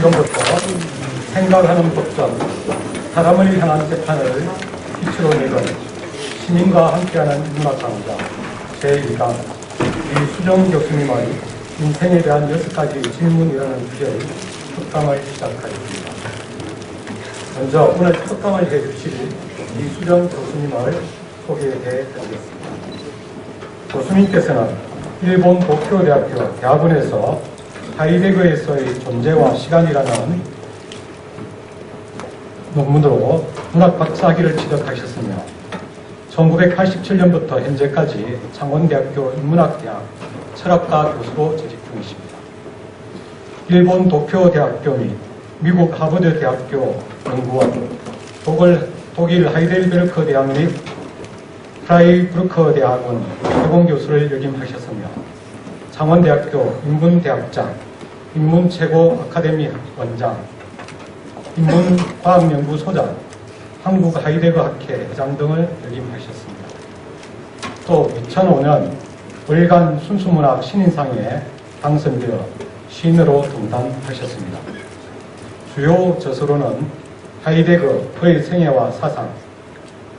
지금부터 생각하는 법전, 사람을 향한 재판을 기초로 내건 시민과 함께하는 문학 강좌 제1강 이수정 교수님의 인생에 대한 6가지 질문이라는 주제의 특강을 시작하겠습니다. 먼저 오늘 특강을 해주실 이수정 교수님을 소개해 드리겠습니다. 교수님께서는 일본 도쿄대학교 대학원에서 하이데거에서의 존재와 시간이라는 논문으로 문학 박사학위를 취득하셨으며 1987년부터 현재까지 창원대학교 인문학대학 철학과 교수로 재직 중이십니다. 일본 도쿄대학교 및 미국 하버드대학교 연구원, 독일 하이델베르크 대학 및 프라이부르크 대학원 개공교수를 역임하셨으며 창원대학교 인문대학장, 인문최고 아카데미 원장, 인문과학연구소장, 한국하이데거 학회 회장 등을 역임하셨습니다. 또 2005년 월간 순수문학 신인상에 당선되어 시인으로 등단하셨습니다. 주요 저서로는 하이데거의 생애와 사상,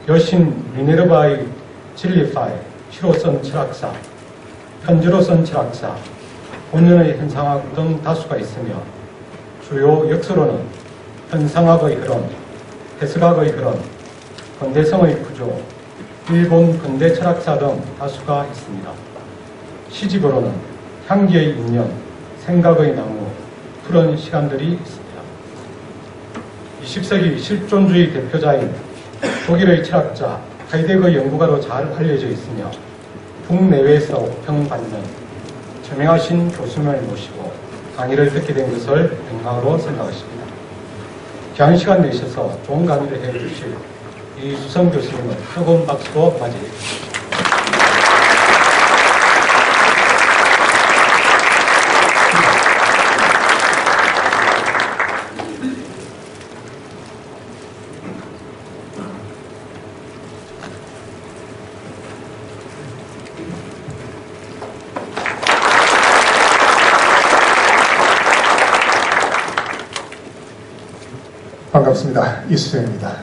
여신 미네르바의 진리파이, 시로 쓴 철학사, 편지로 쓴 철학사, 본연의 현상학 등 다수가 있으며 주요 역서로는 현상학의 흐름, 해석학의 흐름, 근대성의 구조, 일본 근대 철학사 등 다수가 있습니다. 시집으로는 향기의 인연, 생각의 나무, 푸른 시간들이 있습니다. 20세기 실존주의 대표자인 독일의 철학자 하이데거 연구가로 잘 알려져 있으며 국내외에서 호평받는 저명하신 교수님을 모시고 강의를 듣게 된 것을 영광으로 생각하십니다. 귀한 시간 내셔서 좋은 강의를 해주실 이수정 교수님을 뜨거운 박수로 맞이해 주십시오. 반갑습니다. 이수정입니다.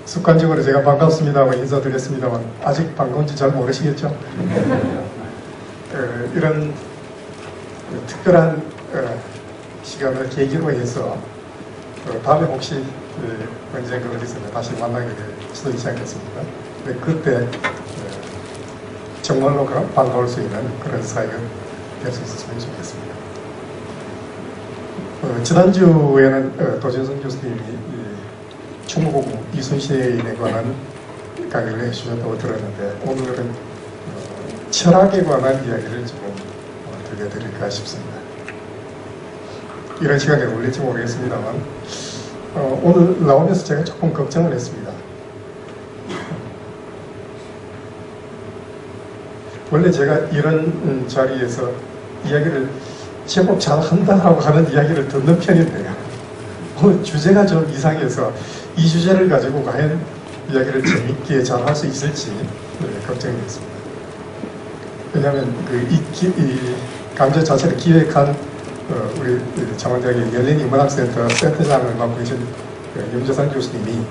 습관적으로 제가 반갑습니다 하고 인사드렸습니다만 아직 반가운지 잘 모르시겠죠? 이런 특별한 시간을 계기로 해서 다음에 혹시 언젠가 어디서 다시 만나게 될 수도 있지 않겠습니까? 그때 정말로 반가울 수 있는 그런 사이가 될 수 있었으면 좋겠습니다. 지난주에는 도진성 교수님이 충무공 이순신에 관한 강의를 해주셨다고 들었는데 오늘은 철학에 관한 이야기를 조금 들려드릴까 싶습니다. 이런 시간에 어울릴지 모르겠습니다만 오늘 나오면서 제가 조금 걱정을 했습니다. 원래 제가 이런 자리에서 이야기를 제법 잘한다라고 하는 이야기를 듣는 편인데요. 오늘 주제가 좀 이상해서 이 주제를 가지고 과연 이야기를 재밌게 잘 할 수 있을지 걱정이 됐습니다. 왜냐하면 이 강좌 자체를 기획한 우리 창원대학의 열린인문학센터 센터장을 맡고 계신 염재산 교수님이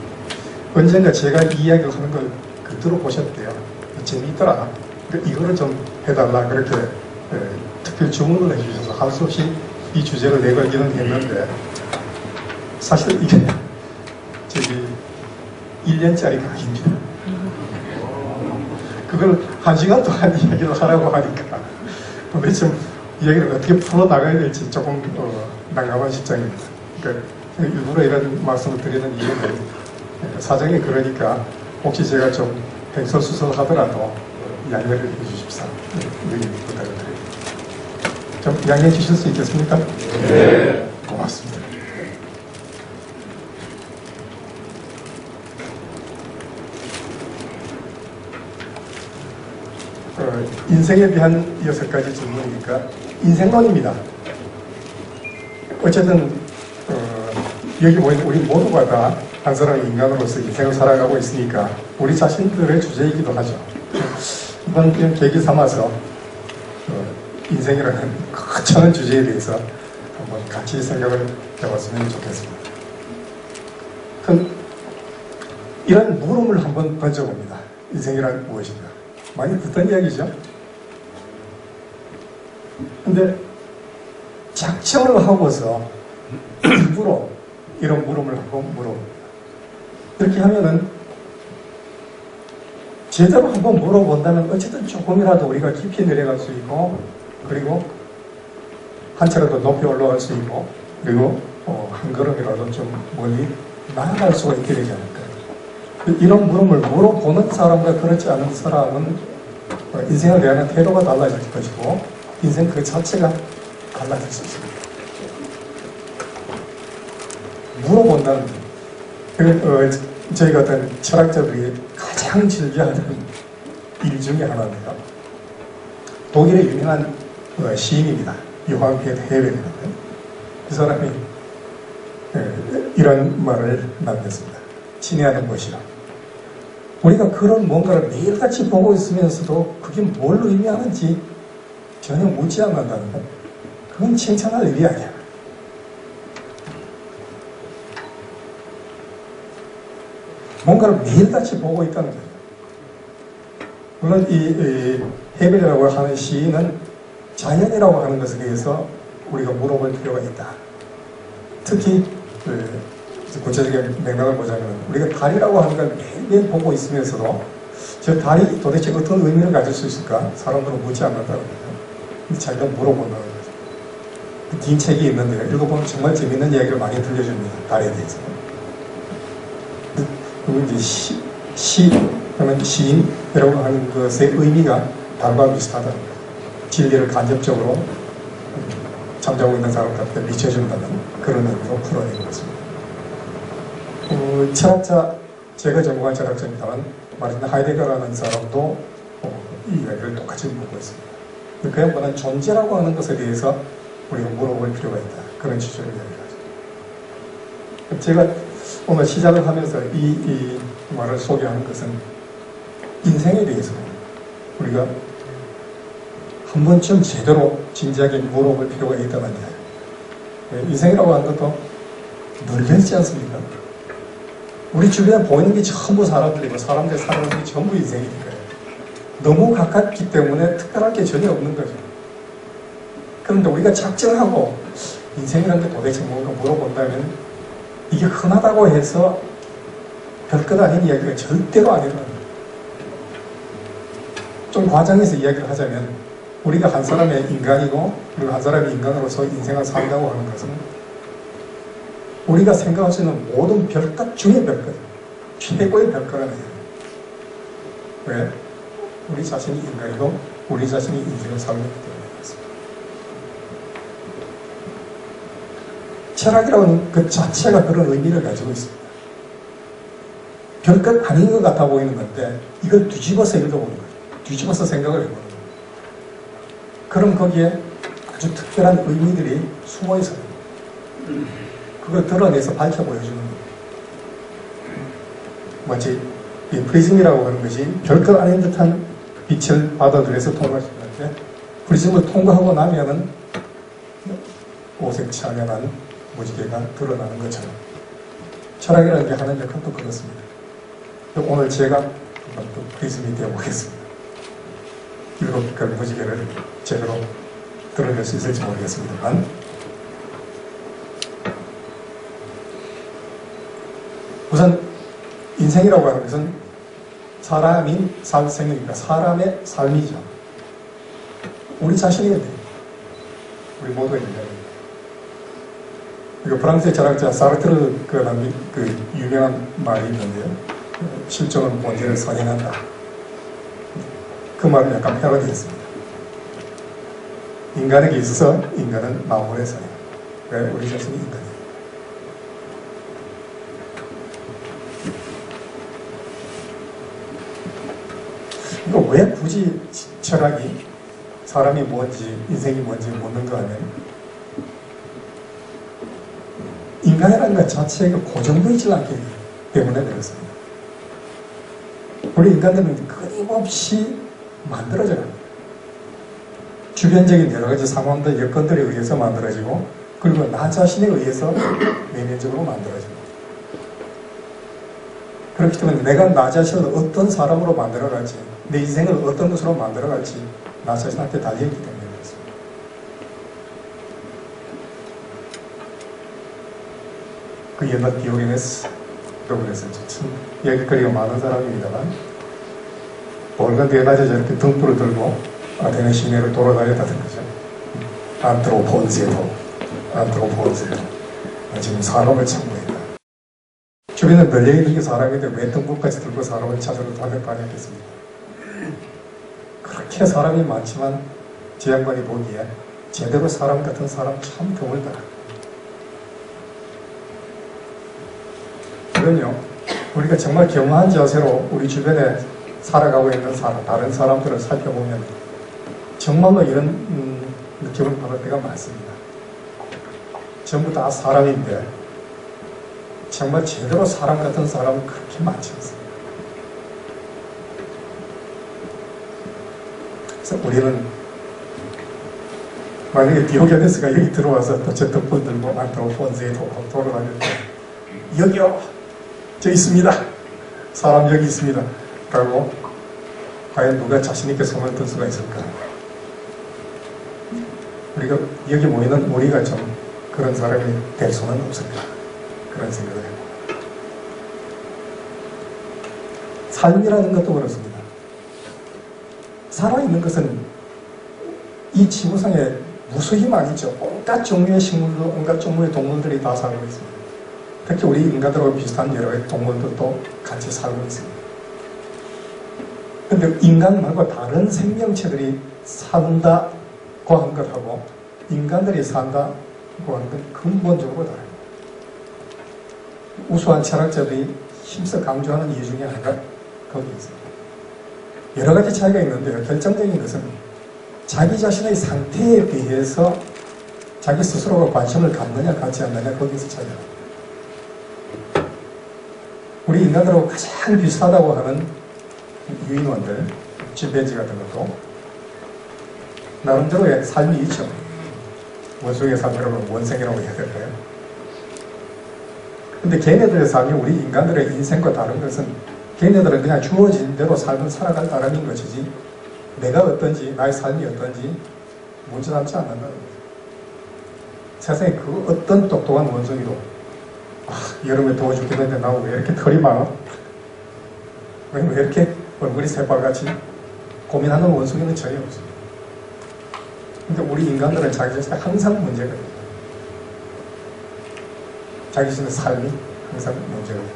언젠가 제가 이 이야기를 하는 걸 들어보셨대요. 재미있더라. 이거를 좀 해달라. 그렇게 특별 주문을 해주셔서 할 수 없이 이 주제를 내걸기는 했는데 사실 이게 1년짜리 강의입니다. 그걸 1시간 동안 이야기를 하라고 하니까 도대체 이야기를 어떻게 풀어나가야 될지 조금 난감한 실정입니다. 그러니까 일부러 이런 말씀을 드리는 이유는 사정이 그러니까 혹시 제가 좀 횡설수설하더라도 양해를 해주십사 여기 부탁드립니다. 좀 양해해 주실 수 있겠습니까? 네. 고맙습니다. 인생에 대한 6가지 질문이니까 인생론입니다. 어쨌든 여기 모인 우리 모두가 다 한 사람의 인간으로서 인생을 살아가고 있으니까 우리 자신들의 주제이기도 하죠. 이번 계기 삼아서 인생이라는 거창한 주제에 대해서 한번 같이 생각을 해봤으면 좋겠습니다. 그럼 이런 물음을 한번 던져봅니다. 인생이란 무엇인가? 많이 듣던 이야기죠? 근데 작정을 하고서 일부러 이런 물음을 한번 물어봅니다. 이렇게 하면은 제대로 한번 물어본다면 어쨌든 조금이라도 우리가 깊이 내려갈 수 있고, 그리고 한 차례도 높이 올라갈 수 있고, 그리고 한 걸음이라도 좀 멀리 나아갈 수가 있게 되지 않을까. 이런 물음을 물어보는 사람과 그렇지 않은 사람은 인생에 대한 태도가 달라질 것이고, 인생 그 자체가 달라질 수 있습니다. 물어본다는 저희 같은 철학자들이 가장 즐겨하는 일 중에 하나입니다. 독일의 유명한 시인입니다. 요한 헤베르. 그 사람이 이런 말을 남겼습니다. 친애하는 것이라. 우리가 그런 뭔가를 매일같이 보고 있으면서도 그게 뭘 의미하는지 전혀 묻지 않는다는 것. 그건 칭찬할 일이 아니야. 뭔가를 매일같이 보고 있다는 거예요. 물론 이 헤벨이라고 하는 시인은 자연이라고 하는 것에 대해서 우리가 물어볼 필요가 있다. 특히 구체적인 맥락을 보자면 우리가 달이라고 하는 걸 매일매일 보고 있으면서도 저 달이 도대체 어떤 의미를 가질 수 있을까? 사람들은 묻지 않는다는 거예요. 자기가 물어본다는 거죠. 긴 책이 있는데 읽어보면 정말 재밌는 이야기를 많이 들려줍니다. 달에 대해서. 그리고 이제 그러면 시인이라고 하는 것의 의미가 달과 비슷하다. 진리를 간접적으로 잠자고 있는 사람한테 비춰준다는 그런 의미로 풀어내는 것입니다. 철학자, 제가 전공한 철학자입니다만 마르틴 하이데거라는 사람도 이 이야기를 똑같이 보고 있습니다. 그 양반은 존재라고 하는 것에 대해서 우리가 물어볼 필요가 있다. 그런 취지로 이야기하죠. 제가 오늘 시작을 하면서 이 말을 소개하는 것은 인생에 대해서 우리가 한 번쯤 제대로 진지하게 물어볼 필요가 있다는 이야기. 인생이라고 하는 것도 늘 있지 않습니까? 우리 주변에 보이는 게 전부 사람들이고 사람들이 사는 게 전부 인생이니까요. 너무 가깝기 때문에 특별할 게 전혀 없는 거죠. 그런데 우리가 작정하고 인생이라는 게 도대체 뭔가 물어본다면 이게 흔하다고 해서 별것 아닌 이야기가 절대로 아니라는 거예요. 좀 과장해서 이야기를 하자면 우리가 한 사람의 인간이고 그리고 한 사람의 인간으로서 인생을 산다고 하는 것은 우리가 생각할 수 있는 모든 별것 중에 별것, 최고의 별것은 왜? 우리 자신이 인간이고 우리 자신이 인생을 살고 있기 때문에 그렇습니다. 철학이라는 그 자체가 그런 의미를 가지고 있습니다. 별것 아닌 것 같아 보이는 건데 이걸 뒤집어서 읽어보는 거예요. 뒤집어서 생각을 해보는 거예요. 그럼 거기에 아주 특별한 의미들이 숨어 있어요. 그걸 드러내서 밝혀 보여주는 거예요. 마치 이 프리즘이라고 하는 것이 별것 아닌 듯한 빛을 받아들여서 통과할 수 있는데 프리즘을 통과하고 나면은 오색찬연한 무지개가 드러나는 것처럼 철학이라는 게 하는 역할도 그렇습니다. 오늘 제가 한번 또 프리즘이 되어보겠습니다. 일곱 빛깔 무지개를 제대로 드러낼 수 있을지 모르겠습니다만 우선 인생이라고 하는 것은 사람이 살 생명이니까 사람의 삶이죠. 우리 자신이에요. 우리 모두의 인간입니다. 프랑스의 철학자 사르트르가 남긴 그 유명한 말이 있는데요. 실존은 본질을 선행한다. 그 말을 약간 패러디했습니다. 인간에게 있어서 인간은 마음의 선행. 왜? 우리 자신이 인간이에요. 왜 굳이 철학이 사람이 뭔지 인생이 뭔지 묻는가 하면 인간이라는 것 자체가 고정되지 않기 때문에 그렇습니다. 우리 인간들은 끊임없이 만들어져요. 주변적인 여러 가지 상황들, 여건들에 의해서 만들어지고, 그리고 나 자신에 의해서 내면적으로 만들어지고. 그렇기 때문에 내가 나 자신을 어떤 사람으로 만들어갈지, 내 인생을 어떤 것으로 만들어갈지 나 자신한테 달려있기 때문에 그렇습니다. 그 옛날 디오게네스라고 그랬었죠. 참 얘기거리가 많은 사람입니다만, 올간 대낮에 저렇게 등불을 들고 아테네 시내를 돌아다녔다는 거죠. 안트로폰세도 지금 사람을 참고했다. 주변에 널려있는 게 사람인데 왜 등불까지 들고 사람을 찾으러 다녔겠습니까? 그렇게 사람이 많지만 제 양반이 보기에 제대로 사람 같은 사람 참 드물다. 그럼요, 우리가 정말 겸허한 자세로 우리 주변에 살아가고 있는 다른 사람들을 살펴보면 정말로 이런 느낌을 받을 때가 많습니다. 전부 다 사람인데 정말 제대로 사람 같은 사람은 그렇게 많지 않습니다. 그래서 우리는 만약에 디오게네스가 여기 들어와서 또 저 덕분 들고 안트로폰세에 돌아다닐 때 여기요! 저 있습니다! 사람 여기 있습니다! 라고 과연 누가 자신있게 손을 들 수가 있을까? 우리가 여기 모이는 우리가 좀 그런 사람이 될 수는 없을까? 그런 생각을 해봅니다. 삶이라는 것도 그렇습니다. 살아있는 것은 이 지구상에 무수히 많이죠. 온갖 종류의 식물도, 온갖 종류의 동물들이 다 살고 있습니다. 특히 우리 인간들하고 비슷한 여러 가지 동물들도 같이 살고 있습니다. 근데 인간 말고 다른 생명체들이 산다고 한 것하고 인간들이 산다고 하는 건 근본적으로 다릅니다. 우수한 철학자들이 힘써 강조하는 이유 중에 하나가 거기 있습니다. 여러 가지 차이가 있는데요. 결정적인 것은 자기 자신의 상태에 비해서 자기 스스로가 관심을 갖느냐 갖지 않느냐 거기서 차이가 납니다. 우리 인간들하고 가장 비슷하다고 하는 유인원들, 침팬지 같은 것도 나름대로의 삶이 있죠. 원숭이의 삶이라고 원생이라고 해야 될까요? 근데 걔네들의 삶이 우리 인간들의 인생과 다른 것은 걔네들은 그냥 주어진 대로 삶을 살아갈 따름인 것이지 내가 어떤지 나의 삶이 어떤지 문제 삼지 않는다는 거예요. 세상에 그 어떤 똑똑한 원숭이도 여름에 더워 죽겠는데 나 왜 이렇게 털이 많아? 왜 이렇게 얼굴이 새빨갛지? 고민하는 원숭이는 전혀 없습니다. 근데 우리 인간들은 자기 자신에 항상 문제가 됩니다. 자기 자신의 삶이 항상 문제가 됩니다.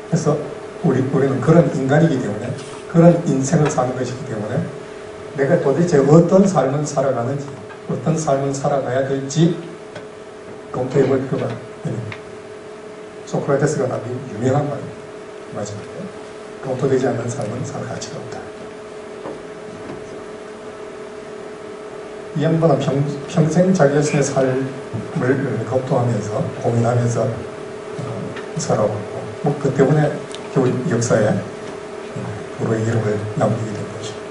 그래서 우리는 그런 인간이기 때문에 그런 인생을 사는 것이기 때문에 내가 도대체 어떤 삶을 살아가는지 어떤 삶을 살아가야 될지 검토해볼 필요가 있습니다. 소크라테스가 남긴 유명한 말입니다. 마지막에 검토되지 않는 삶은 살 가치가 없다. 이 양반은 평생 자기 자신의 삶을 검토하면서 고민하면서 살아왔고 그 때문에 겨우 역사에 불후의 이름을 남기게 된 것입니다.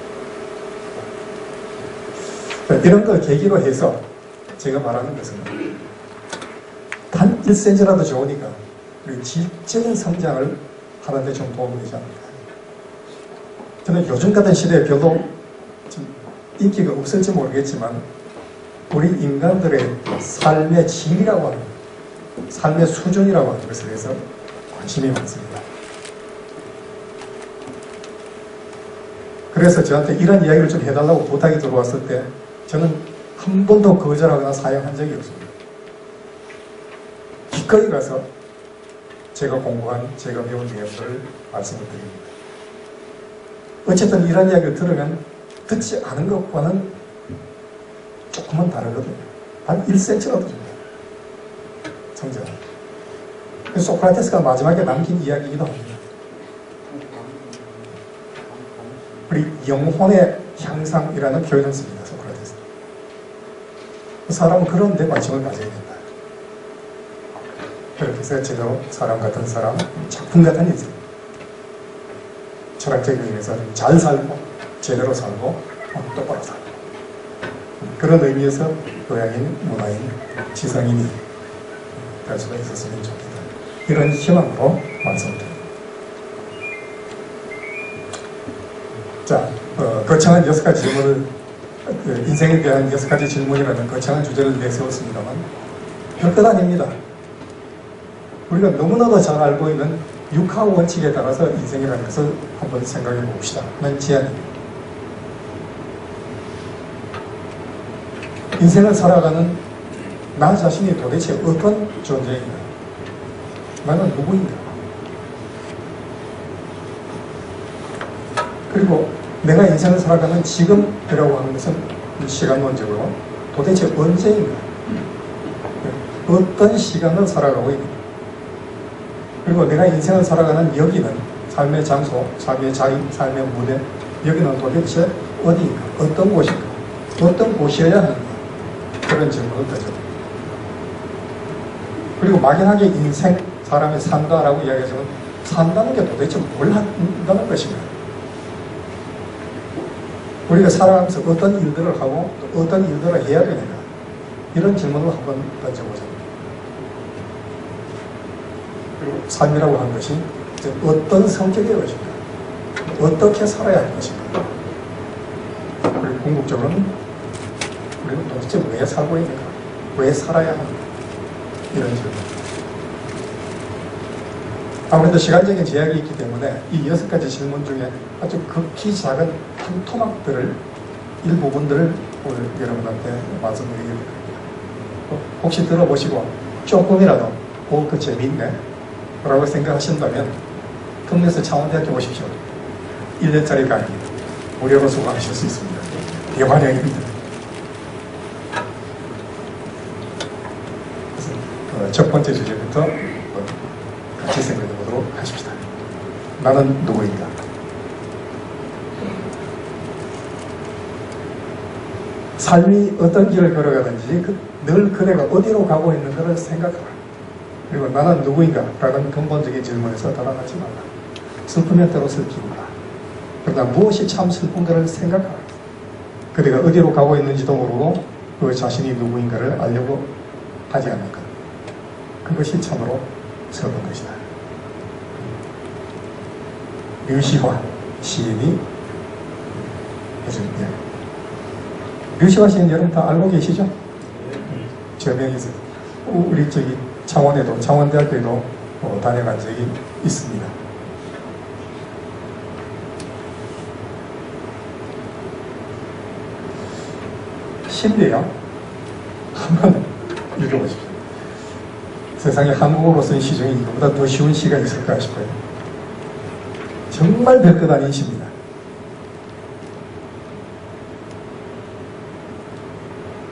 이런 걸 계기로 해서 제가 말하는 것은 단 1cm라도 좋으니까 우리 질적인 성장을 하는데 좀 도움이 되지 않을까. 저는 요즘 같은 시대에 별로 인기가 없을지 모르겠지만 우리 인간들의 삶의 질이라고 하는 삶의 수준이라고 하는 것에 대해서 관심이 많습니다. 그래서 저한테 이런 이야기를 좀 해달라고 부탁이 들어왔을 때 저는 한 번도 거절하거나 사양한 적이 없습니다. 기꺼이 가서 제가 공부한, 제가 배운 내용들을 말씀을 드립니다. 어쨌든 이런 이야기를 들으면 듣지 않은 것과는 조금은 다르거든요. 한 1cm라도 줍니다. 성장. 소크라테스가 마지막에 남긴 이야기이기도 합니다. 우리 영혼의 향상이라는 표현을 씁니다. 소크라테스. 그 사람은 그런 데 관심을 가져야 된다. 그렇게 해서 제대로 사람 같은 사람, 작품 같은 인생. 철학적인 의미에서 잘 살고 제대로 살고 똑바로 살고 그런 의미에서 교양인, 문화인, 지성인이 될 수가 있었으면 좋겠다. 이런 희망으로 완성됩니다. 자, 거창한 6가지 질문을 인생에 대한 6가지 질문이라는 거창한 주제를 내세웠습니다만 별것 아닙니다. 우리가 너무나도 잘 알고 있는 육하 원칙에 따라서 인생이라는 것을 한번 생각해 봅시다. 는 제안입니다. 인생을 살아가는 나 자신이 도대체 어떤 존재인가? 나는 누구인가? 그리고 내가 인생을 살아가는 지금이라고 하는 것은 시간론적으로 도대체 언제인가? 어떤 시간을 살아가고 있는가? 그리고 내가 인생을 살아가는 여기는 삶의 장소, 삶의 자리, 삶의 무대, 여기는 도대체 어디인가? 어떤 곳인가? 어떤 곳이어야 하는가? 그런 질문을 던져. 그리고 막연하게 인생, 사람이 산다라고 이야기하지만 산다는 게 도대체 뭘 한다는 것인가? 우리가 살아가면서 어떤 일들을 하고 또 어떤 일들을 해야 되는가? 이런 질문을 한번 던져보자. 그리고 삶이라고 하는 것이 이제 어떤 성격의 것인가? 어떻게 살아야 할 것인가? 그리고 궁극적으로는 우리는 도대체 왜 살고 있는가? 왜 살아야 하는가? 이런 질문. 아무래도 시간적인 제약이 있기 때문에 이 6가지 질문 중에 아주 극히 작은 한 토막들을 일부분들을 오늘 여러분한테 말씀드리겠습니다. 혹시 들어보시고 조금이라도 그 재미있네 라고 생각하신다면 동네에서 창원대학교 오십시오. 1년짜리 강의입니다. 무료로 수강하실 수 있습니다. 대환영입니다. 그래서 첫 번째 주제부터 같이 생각해 보도록 하십시다. 나는 누구인가? 삶이 어떤 길을 걸어가든지 늘 그대가 어디로 가고 있는가를 생각하라. 그리고 나는 누구인가? 라는 근본적인 질문에서 달아나지 말라. 슬프면 때로 슬피고 라. 그러나 무엇이 참 슬픈가를 생각하라. 그대가 어디로 가고 있는지도 모르고 그 자신이 누구인가를 알려고 하지 않는 것. 그것이 참으로 슬픈 것이다. 류시화 시인이 해준 이야기. 류시화 시인 여러분 다 알고 계시죠? 저명에서 우리 저기 창원에도 창원대학교에도 다녀간 적이 있습니다. 시인데요. 한번 읽어보십시오. 세상에 한국어로 쓴 시 중에 이거보다 더 쉬운 시가 있을까 싶어요. 정말 별것 아닌 시입니다.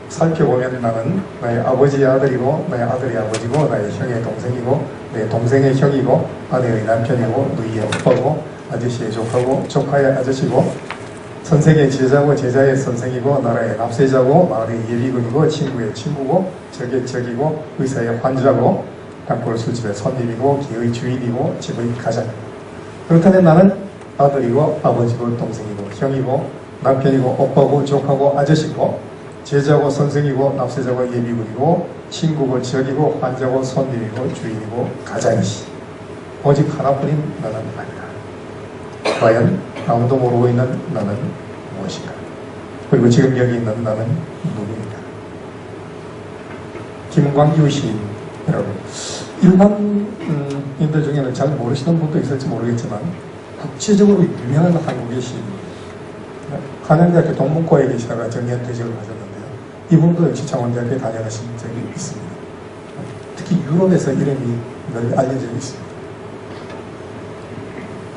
살펴보면 나는 나의 아버지의 아들이고 나의 아들의 아버지고 나의 형의 동생이고 내 동생의 형이고 아내의 남편이고 누이의 오빠고 아저씨의 조카고 조카의 아저씨고 선생의 제자고 제자의 선생이고 나라의 납세자고 마을의 예비군이고 친구의 친구고 적의 적이고 의사의 환자고 단골 술집의 손님이고 기의 주인이고 집의 가장. 그렇다면 나는 아들이고 아버지고 동생이고 형이고 남편이고 오빠고 조카고 아저씨고 제자고 선생이고 납세자고 예비군이고 친구고 적이고 환자고 손님이고 주인이고 가장이시. 오직 하나뿐인 나는 아니다. 과연 아무도 모르고 있는 나는 무엇인가? 그리고 지금 여기 있는 나는 누구인가? 김광규 시인이라고 일반인들 중에는 잘 모르시는 분도 있을지 모르겠지만 국제적으로 유명한 한국의 시인입니다. 한양대학교 동문과에 계시다가 정년퇴직을 하셨는데요. 이분도 역시 창원대학교에 다녀가신 적이 있습니다. 특히 유럽에서 이름이 널리 알려져 있습니다.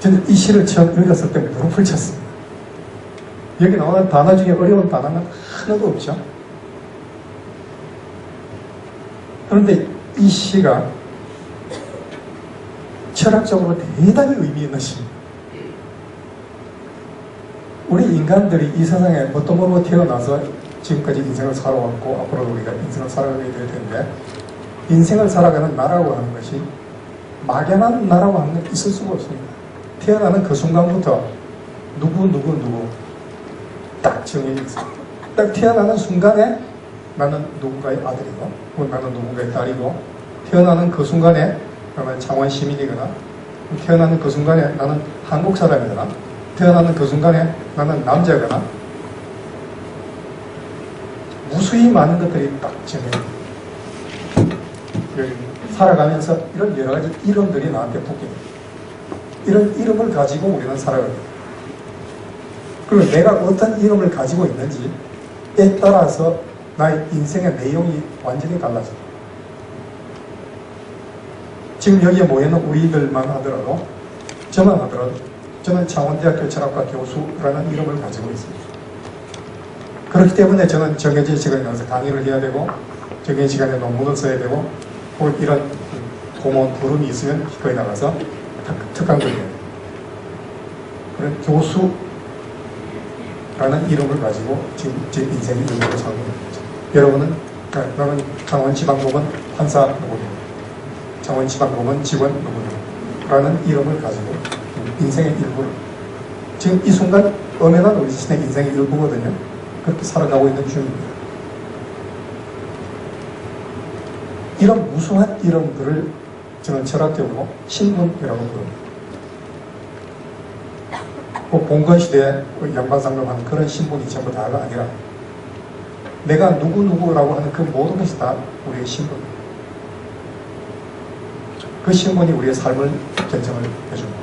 저는 이 시를 처음 읽었을 때 무릎을 쳤습니다. 여기 나오는 단어 중에 어려운 단어는 하나도 없죠. 그런데 이 시가 철학적으로 대단히 의미 있는 시입니다. 우리 인간들이 이 세상에 어떤 몸으로 태어나서 지금까지 인생을 살아왔고 앞으로도 우리가 인생을 살아가게 될 텐데 인생을 살아가는 나라고 하는 것이 막연한 나라고 하는 건 있을 수가 없습니다. 태어나는 그 순간부터 누구 딱 정해져 있어요. 딱 태어나는 순간에 나는 누군가의 아들이고 나는 누군가의 딸이고 태어나는 그 순간에 나는 창원 시민이거나 태어나는 그 순간에 나는 한국 사람이거나 태어나는 그 순간에 나는 남자거나 무수히 많은 것들이 딱 정해져 살아가면서 이런 여러 가지 이름들이 나한테 붙게 됩니다. 이런 이름을 가지고 우리는 살아가게 됩니다. 그리고 내가 어떤 이름을 가지고 있는지에 따라서 나의 인생의 내용이 완전히 달라집니다. 지금 여기에 모여있는 우리들만 하더라도 저만 하더라도 저는 창원대학교 철학과 교수라는 이름을 가지고 있습니다. 그렇기 때문에 저는 정해진 시간에 나와서 강의를 해야 되고 정해진 시간에 논문을 써야 되고 혹은 이런 고마운 부름이 있으면 기꺼이 나가서 특강도 해야 돼요. 그런 교수라는 이름을 가지고 지금 제 인생의 의미를 살고 있는 거죠. 여러분은 나는 창원지방법원 판사 누구누구 창원지방법원 직원 누구누구 라는 이름을 가지고 인생의 일부를 지금 이 순간 엄연한 우리 자신의 인생의 일부거든요. 그렇게 살아가고 있는 중입니다. 이런 무수한 이름들을 저는 철학적으로 신분이라고 부릅니다. 봉건시대에 양반상담하는 그런 신분이 전부 다가 아니라 내가 누구누구라고 하는 그 모든 것이 다 우리의 신분입니다. 그 신분이 우리의 삶을 결정을 해줍니다.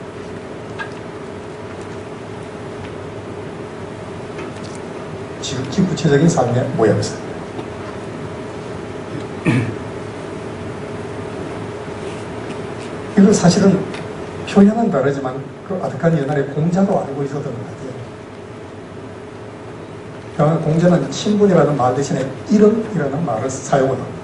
지극히 구체적인 삶의 모양새입니다. 이거 사실은 표현은 다르지만 그 아득한 옛날에 공자도 알고 있었던 것 같아요. 공자는 신분이라는 말 대신에 이름이라는 말을 사용을 합니다.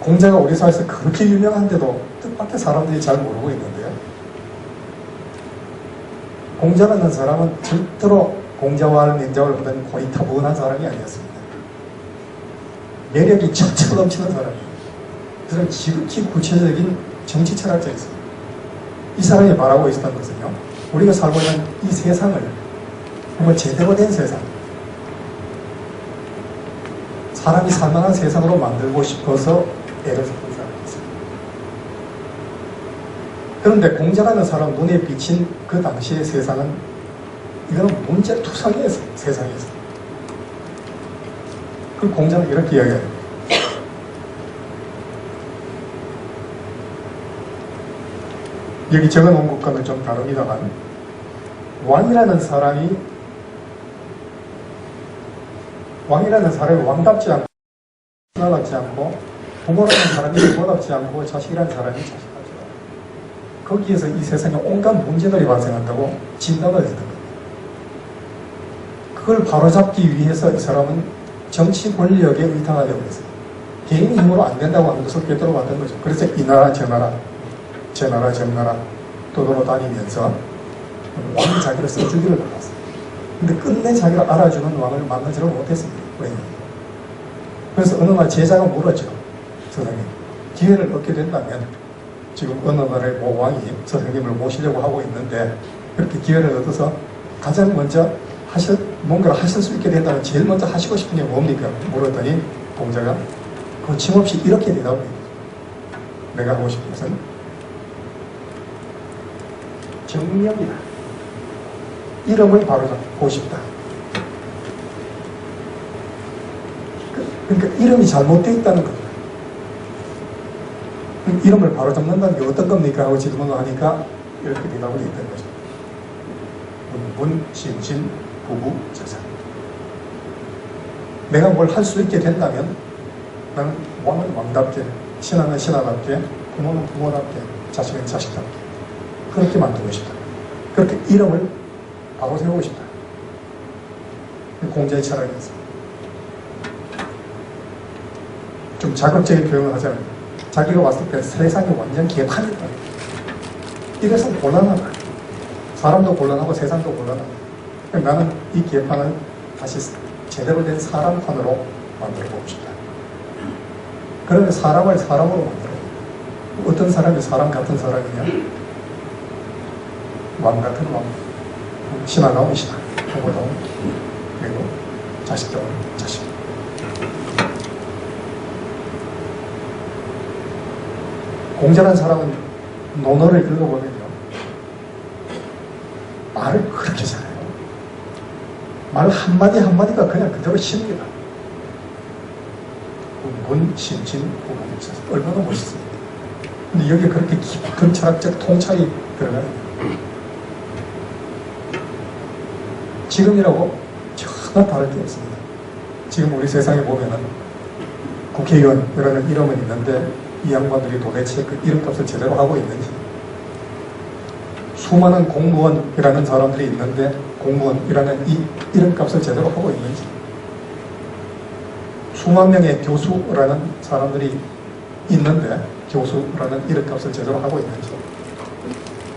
공자가 우리 사회에서 그렇게 유명한데도 뜻밖의 사람들이 잘 모르고 있는데요. 공자라는 사람은 절대로 공자와를 맹자를 하던 고리타분한 사람이 아니었습니다. 매력이 척척 넘치는 사람이에요. 그런 지극히 구체적인 정치 철학자였습니다. 이 사람이 말하고 있었던 것은요, 우리가 살고 있는 이 세상을 정말 제대로 된 세상, 사람이 살만한 세상으로 만들고 싶어서 애를 쓰는 사람이었습니다. 그런데 공자라는 사람 눈에 비친 그 당시의 세상은 이거는 문제투성이의 세상이었습니다. 그 공자는 이렇게 이야기합니다. 여기 적어놓은 것과는 좀 다릅니다만 왕이라는 사람이 왕답지 않고 나답지 않고 부모라는 사람이 부모답지 않고 자식이라는 사람이 자식답지 않고 거기에서 이 세상에 온갖 문제들이 발생한다고 진단을 했던 겁니다. 그걸 바로잡기 위해서 이 사람은 정치 권력에 의탁하려고 했어요. 개인의 힘으로 안 된다고 하는 것을 꿰뚫어 봤던 거죠. 그래서 이 나라 저 나라 제 나라 저 나라 떠돌아다니면서 왕이 자기를 써주기를 받았어요. 근데 끝내 자기를 알아주는 왕을 만나지를 못했습니다. 왜냐? 그래서 어느 날 제자가 물었죠. 선생님, 기회를 얻게 된다면 지금 어느 나라의 모 왕이 선생님을 모시려고 하고 있는데 그렇게 기회를 얻어서 가장 먼저 뭔가를 하실 수 있게 된다면 제일 먼저 하시고 싶은 게 뭡니까? 물었더니 공자가 거침없이 이렇게 대답합니다. 내가 하고 싶은 것은 정명이다. 이름을 바로잡고 싶다. 그러니까 이름이 잘못되어 있다는 겁니다. 이름을 바로잡는다는 게 어떤 겁니까? 하고 질문을 하니까 이렇게 대답을 했던 거죠. 문, 신, 부부, 자산. 내가 뭘 할 수 있게 된다면 나는 왕은 왕답게, 신하는 신하답게, 부모는 부모답게, 자식은 자식답게 그렇게 만들고 싶다. 그렇게 이름을 바로 세우고 싶다. 공자의 철학이었습니다. 좀 자극적인 표현을 하자면 자기가 왔을 때 세상이 완전 개판이다. 이래서 곤란하다. 사람도 곤란하고 세상도 곤란하다. 나는 이 개판을 다시 제대로 된 사람판으로 만들어보고 싶다. 그러면 사람을 사람으로 만들어야 된다. 어떤 사람이 사람 같은 사람이냐? 왕 같은 왕, 신하다운 신하, 부모다운, 그리고 자식다운 자식. 공자란 사람은 논어를 읽어보면요, 말을 그렇게 잘해요. 말 한마디 한마디가 그냥 그대로 쉽니다. 문, 신진, 부분, 얼마나 멋있습니다. 근데 여기 그렇게 깊은 철학적 통찰이 들어가요. 지금이라고 전혀 다를 게 없습니다. 지금 우리 세상에 보면은 국회의원이라는 이름은 있는데 이 양반들이 도대체 그 이름값을 제대로 하고 있는지, 수많은 공무원이라는 사람들이 있는데 공무원이라는 이 이름값을 제대로 하고 있는지, 수만 명의 교수라는 사람들이 있는데 교수라는 이름값을 제대로 하고 있는지,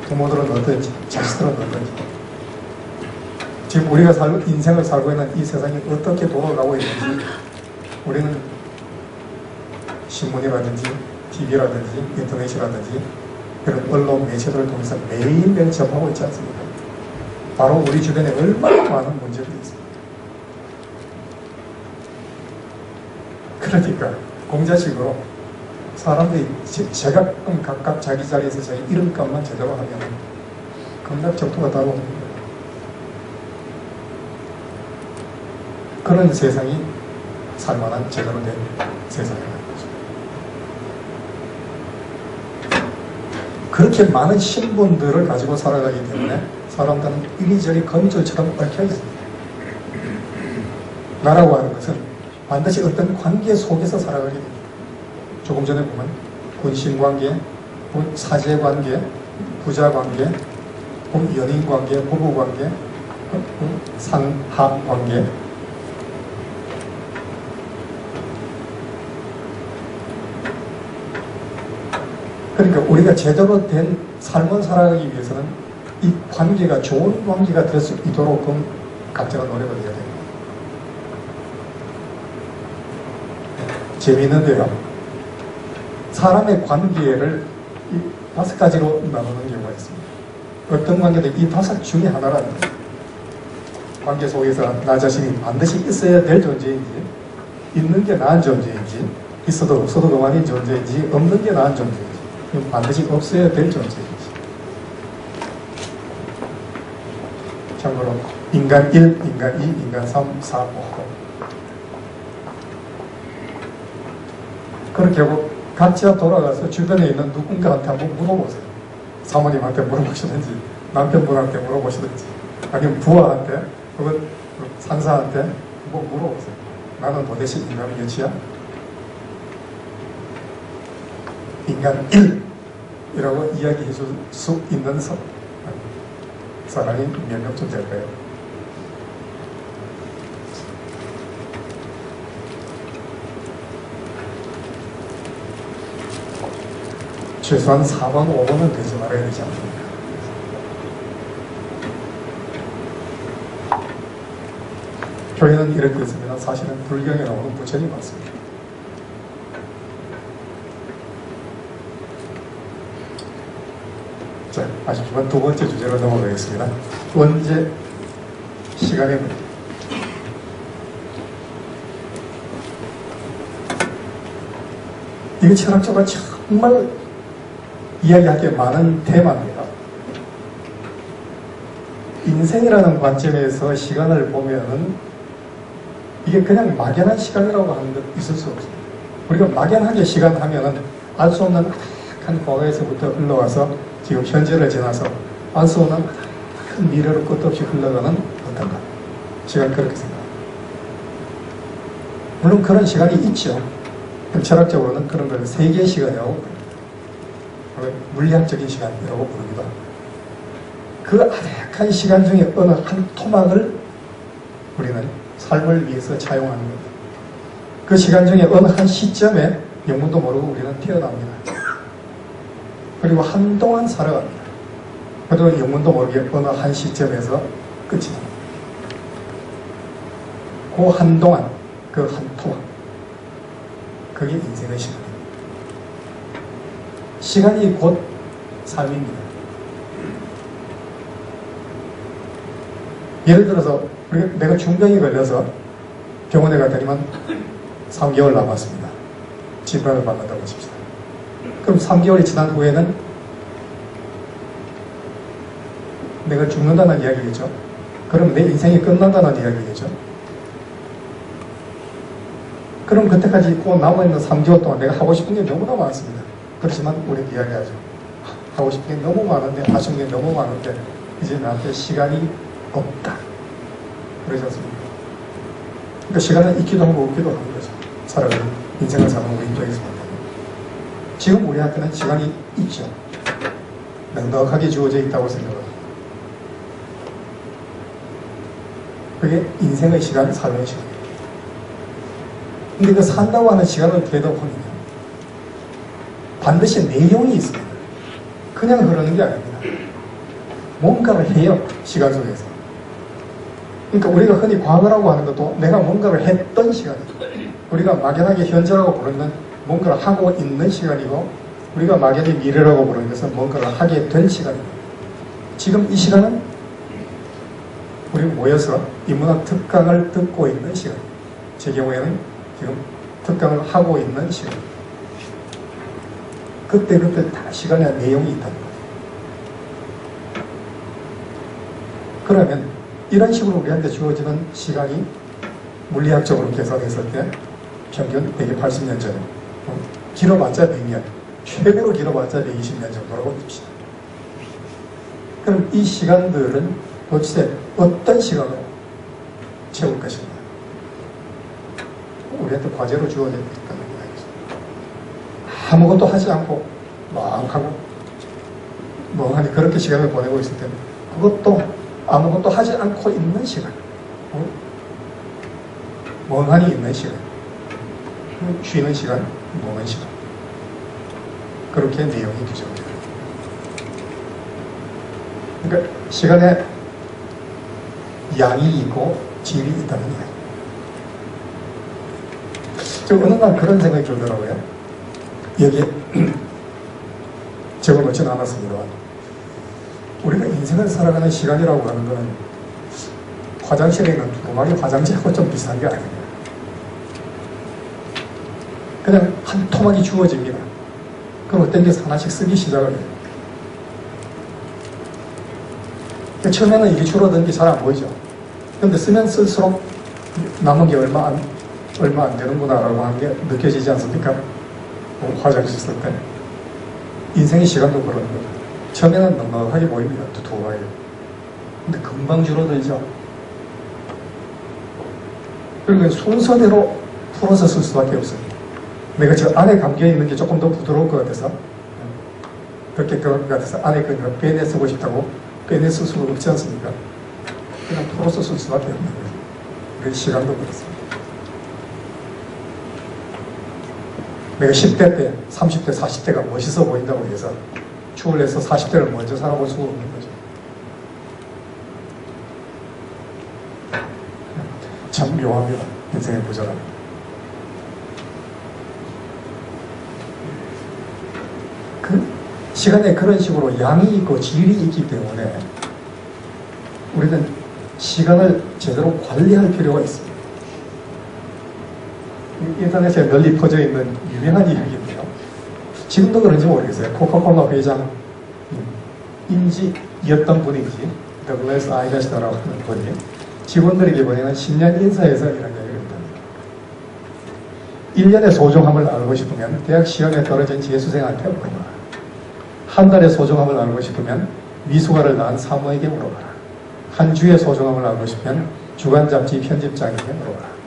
부모들은 어떤지, 자식들은 어떤지, 지금 우리가 인생을 살고 있는 이 세상이 어떻게 돌아가고 있는지 우리는 신문이라든지 TV라든지 인터넷이라든지 그런 언론 매체들을 통해서 매일매일 접하고 있지 않습니까? 바로 우리 주변에 얼마나 많은 문제들이 있습니다. 그러니까 공자식으로 사람들이 제각각 각각 자기 자리에서 자기 이름값만 제대로 하면 극락적도가 따라옵니다. 그런 세상이 살만한 제대로 된 세상이라는 거죠. 그렇게 많은 신분들을 가지고 살아가기 때문에 사람들은 이리저리 거미줄처럼 얽혀 있습니다. 나라고 하는 것은 반드시 어떤 관계 속에서 살아가게 됩니다. 조금 전에 보면 군신관계, 사제관계, 부자관계, 연인관계, 부부관계, 상하관계, 그러니까 우리가 제대로 된 삶을 살아가기 위해서는 이 관계가 좋은 관계가 될 수 있도록 각자가 노력을 해야 됩니다. 재미있는데요, 사람의 관계를 이 5가지로 나누는 경우가 있습니다. 어떤 관계도 이 5 중에 하나라는 거예요. 관계 속에서 나 자신이 반드시 있어야 될 존재인지, 있는 게 나은 존재인지, 있어도 없어도 그만인 존재인지, 없는 게 나은 존재인지, 반드시 없어야 될 존재인지. 참고로 인간 1, 인간 2, 인간 3, 4, 5 그렇게 하고 각자 돌아가서 주변에 있는 누군가한테 한번 물어보세요. 사모님한테 물어보시든지, 남편분한테 물어보시든지, 아니면 부하한테 혹은 상사한테 한번 물어보세요. 나는 도대체 인간이 몇이야? 인간 1이라고 이야기해 줄 수 있는 사람이 몇 명쯤 될까요? 최소한 4번, 5번은 되지 말아야 되지 않습니까? 교회는 이렇게 있습니다. 사실은 불경에 나오는 부처님 맞습니다. 자, 아쉽지만 2번째 주제로 넘어가겠습니다. 언제 시간의 문제. 이게 철학자가 정말 이야기할 게 많은 테마입니다. 인생이라는 관점에서 시간을 보면은 이게 그냥 막연한 시간이라고 하는 것 있을 수 없습니다. 우리가 막연하게 시간 하면은 알 수 없는 한 과거에서부터 흘러와서 지금 현재를 지나서 알 수 없는 큰 미래로 끝도 없이 흘러가는 어떤 것. 시간 그렇게 생각합니다. 물론 그런 시간이 있죠. 철학적으로는 그런 걸 세계의 시간이라고 부릅니다. 물리학적인 시간이라고 부릅니다. 그 아득한 시간 중에 어느 한 토막을 우리는 삶을 위해서 차용하는 겁니다. 그 시간 중에 어느 한 시점에 영문도 모르고 우리는 태어납니다. 그리고 한동안 살아갑니다. 그리고 영문도 모르게 어느 한 시점에서 끝이 납니다. 그 한동안, 그 한 토막, 그게 인생의 시간입니다. 시간이 곧 삶입니다. 예를 들어서 내가 중병이 걸려서 병원에 갔더니만 3개월 남았습니다. 진단을 받는다고 칩시다. 그럼 3개월이 지난 후에는 내가 죽는다는 이야기겠죠. 그럼 내 인생이 끝난다는 이야기겠죠. 그럼 그때까지 꼭 남아있는 3개월 동안 내가 하고 싶은 게 너무나 많습니다. 그렇지만 우리 이야기하죠. 하고 싶은 게 너무 많은데, 아쉬운 게 너무 많은데 이제 나한테 시간이 없다. 그러지 않습니까? 그러니까 시간은 있기도 하고 없기도 하는 거죠. 살아가는 인생을 사는 우리 입장에서 본다면. 지금 우리한테는 시간이 있죠. 넉넉하게 주어져 있다고 생각합니다. 그게 인생의 시간, 삶의 시간이에요. 근데 그 산다고 하는 시간을 되다 보면 반드시 내용이 있습니다. 그냥 흐르는 게 아닙니다. 뭔가를 해요, 시간 속에서. 그러니까 우리가 흔히 과거라고 하는 것도 내가 뭔가를 했던 시간이에요. 우리가 막연하게 현재라고 부르는 뭔가를 하고 있는 시간이고, 우리가 막연히 미래라고 부르는 것은 뭔가를 하게 된 시간입니다. 지금 이 시간은 우리 모여서 인문학 특강을 듣고 있는 시간입니다. 제 경우에는 지금 특강을 하고 있는 시간. 그때그때 다 시간에 내용이 있다는 거예요. 그러면 이런 식으로 우리한테 주어지는 시간이 물리학적으로 계산했을 때 평균 180년 전에, 길어봤자 100년, 최고로 길어봤자 120년 정도라고 봅시다. 그럼 이 시간들은 도대체 어떤 시간으로 채울 것인가? 우리한테 과제로 주어져 있다는 거죠. 아무것도 하지 않고 멍하고 멍하니 그렇게 시간을 보내고 있을 때, 그것도 아무것도 하지 않고 있는 시간, 멍하니 있는 시간, 쉬는 시간, 노는 시간, 그렇게 내용이 규정돼요. 그러니까 시간에 양이 있고 질이 있다는 이야기. 저 어느 날 그런 생각이 들더라고요. 여기에 적어놓지는 않았습니다. 우리가 인생을 살아가는 시간이라고 하는 것은 화장실에 있는 두 마리 화장지하고 좀 비슷한 게 아닙니다. 그냥 한 토막이 주어집니다. 그럼 어떤 게 하나씩 쓰기 시작을 해요. 처음에는 이게 줄어드는 게 잘 안 보이죠. 그런데 쓰면 쓸수록 남은 게 얼마 안 되는구나라고 하는 게 느껴지지 않습니까? 화장실 쓸 때. 인생의 시간도 그러는 거죠. 처음에는 넉넉하게 보입니다. 두툼하게. 근데 금방 줄어들죠. 그리고 순서대로 풀어서 쓸 수밖에 없어요. 내가 저 안에 감겨있는 게 조금 더 부드러울 것 같아서, 그렇게 그럴 것 같아서 안에 그 빼내 쓰고 싶다고 빼내 쓸 수가 없지 않습니까? 그냥 풀어서 쓸 수밖에 없는 거예요. 우리 시간도 그렇습니다. 내가 10대 때, 30대, 40대가 멋있어 보인다고 해서 축을 해서 40대를 먼저 살아볼 수가 없는 거죠. 참 묘합니다. 인생의 부자란. 그 시간에 그런 식으로 양이 있고 질이 있기 때문에 우리는 시간을 제대로 관리할 필요가 있습니다. 인터넷에 널리 퍼져 있는 유명한 이야기인데요. 지금도 그런지 모르겠어요. 코카콜라 회장 인지였던 분인지 더글래스 아이가시다라고 하는 분이 직원들에게 보내는 신년 인사에서 이런 이야기를 합니다. 1년의 소중함을 알고 싶으면 대학 시험에 떨어진 재수생한테 물어봐라. 한 달의 소중함을 알고 싶으면 미숙아를 낳은 사모에게 물어봐라. 한 주의 소중함을 알고 싶으면 주간 잡지 편집장에게 물어봐라.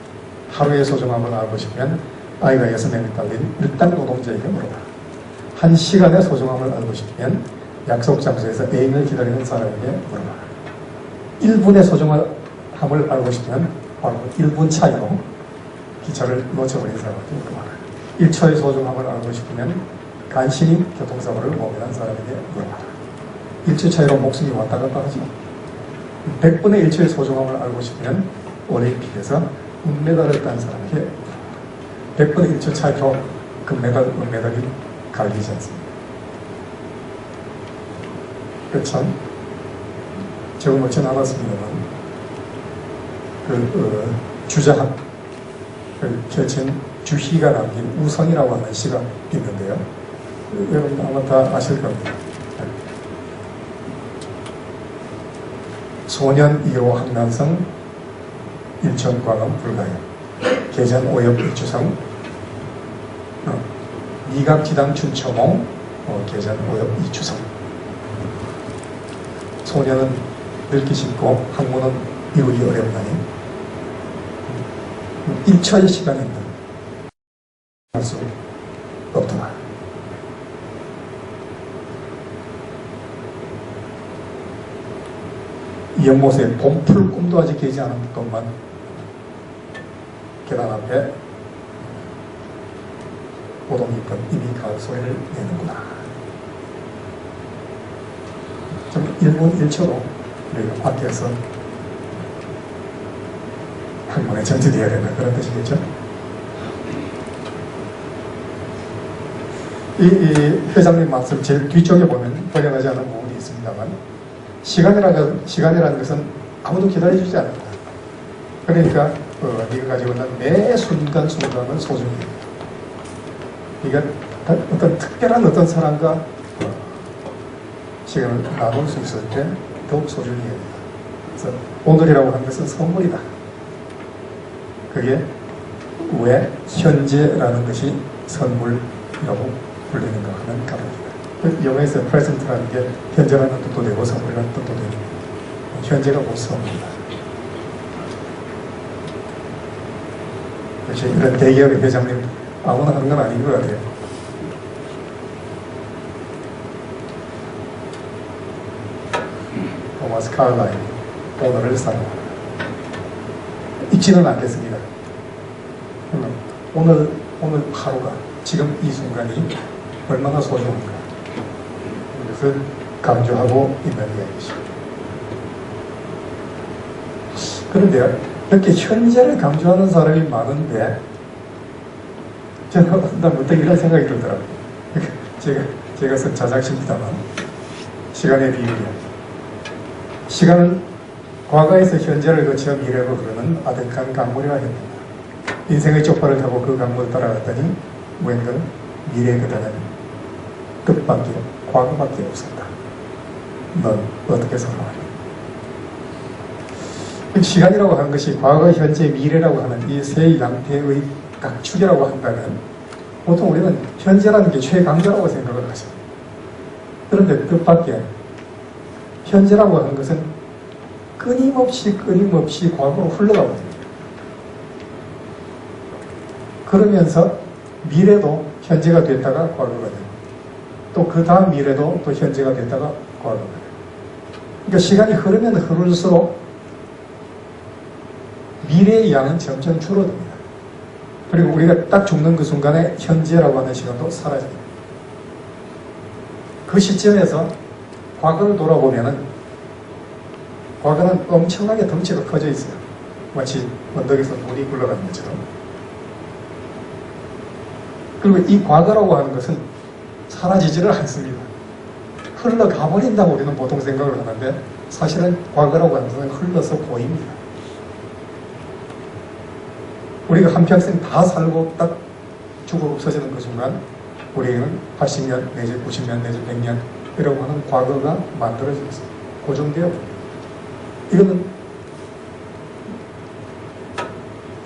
하루의 소중함을 알고 싶으면 아이가 6명이 딸린 일당 노동자에게 물어봐라. 한 시간의 소중함을 알고 싶으면 약속 장소에서 애인을 기다리는 사람에게 물어봐라. 1분의 소중함을 알고 싶으면 바로 1분 차이로 기차를 놓쳐버린 사람에게 물어봐라. 1초의 소중함을 알고 싶으면 간신히 교통사고를 모면한 사람에게 물어봐라. 1초 차이로 목숨이 왔다 갔다 하죠. 100분의 1초의 소중함을 알고 싶으면 올림픽에서 은메달을 딴 사람에게 물어봐라. 100분의 1초 차이로 금메달, 은메달이 갈리지 않습니다. 참 적어 먹진 않았습니다만 주자한 펼친 주희가 남긴 우성이라고 하는 시가 있는데요. 여러분 아마 다 아실 겁니다. 소년 2호 항난성 일천광음 불가요 계전 오엽 일주성 미각지당 춘초몽 계전 오엽 이주성. 소년은 늙기 쉽고 학문은 이루기 어렵나니 1초의 시간에는 할 수 없더라. 이 연못에 봄풀 꿈도 아직 깨지 않은 것만 계단 앞에 오동잎은 이미 가을 소리를 내는구나. 좀 1분 1초로 우리가 밖에서 학문에 전제되어야 된다, 그런 뜻이겠죠. 이 회장님 말씀 제일 뒤쪽에 보면 번역하지 않은 부분이 있습니다만 시간이라는 것은 아무도 기다려주지 않는다. 그러니까 네가 가지고 있는 매 순간순간은 소중해. 네가 어떤 특별한 어떤 사람과 시간을 나눌 수 있을 때 더욱 소중히 해야 된다. 그래서 오늘이라고 하는 것은 선물이다. 그게 왜 현재라는 것이 선물이라고 불리는가 하는 까닭이다. 영어에서 present라는 게 현재라는 뜻도 되고 선물이라는 뜻도 되고 현재가 곧 선물이다. 역시 이런 대기업의 회장님 아무나 하는 건 아닌 것 같아요. 토마스 칼라일 오늘을 사랑하라. 잊지는 않겠습니다. 오늘 하루가 지금 이 순간이 얼마나 소중한가 이것을 강조하고 있는 이야기죠. 그런데 이렇게 현재를 강조하는 사람이 많은데 저는 문득 이런 생각이 들더라고요. 제가 쓴 자작시입니다만 시간의 비밀이야. 시간은 과거에서 현재를 거쳐 미래로 흐르는 아득한 강물이라 했다. 인생의 쪽발을 타고 그 강물을 따라갔더니 웬걸 미래 그대는 끝밖에 과거밖에 없었다. 넌 어떻게 살아가니? 시간이라고 하는 것이 과거, 현재, 미래라고 하는 이 세 양태의 각축이라고 한다면 보통 우리는 현재라는 게 최강자라고 생각을 하죠. 그런데 뜻밖의 현재라고 하는 것은 끊임없이 과거로 흘러가거든요. 그러면서 미래도 현재가 됐다가 과거가 되고 또 그 다음 미래도 또 현재가 됐다가 과거가 돼요. 그러니까 시간이 흐르면 흐를수록 미래의 양은 점점 줄어듭니다. 그리고 우리가 딱 죽는 그 순간에 현재라고 하는 시간도 사라집니다. 그 시점에서 과거를 돌아보면은 과거는 엄청나게 덩치가 커져 있어요. 마치 언덕에서 물이 굴러가는 것처럼. 그리고 이 과거라고 하는 것은 사라지지를 않습니다. 흘러가 버린다고 우리는 보통 생각을 하는데 사실은 과거라고 하는 것은 흘러서 보입니다. 우리가 한평생 다 살고 딱 죽어 없어지는 그 순간 우리에게는 80년 내지 90년 내지 100년 이라고 하는 과거가 만들어져 있어요. 고정되어 버립니다. 이거는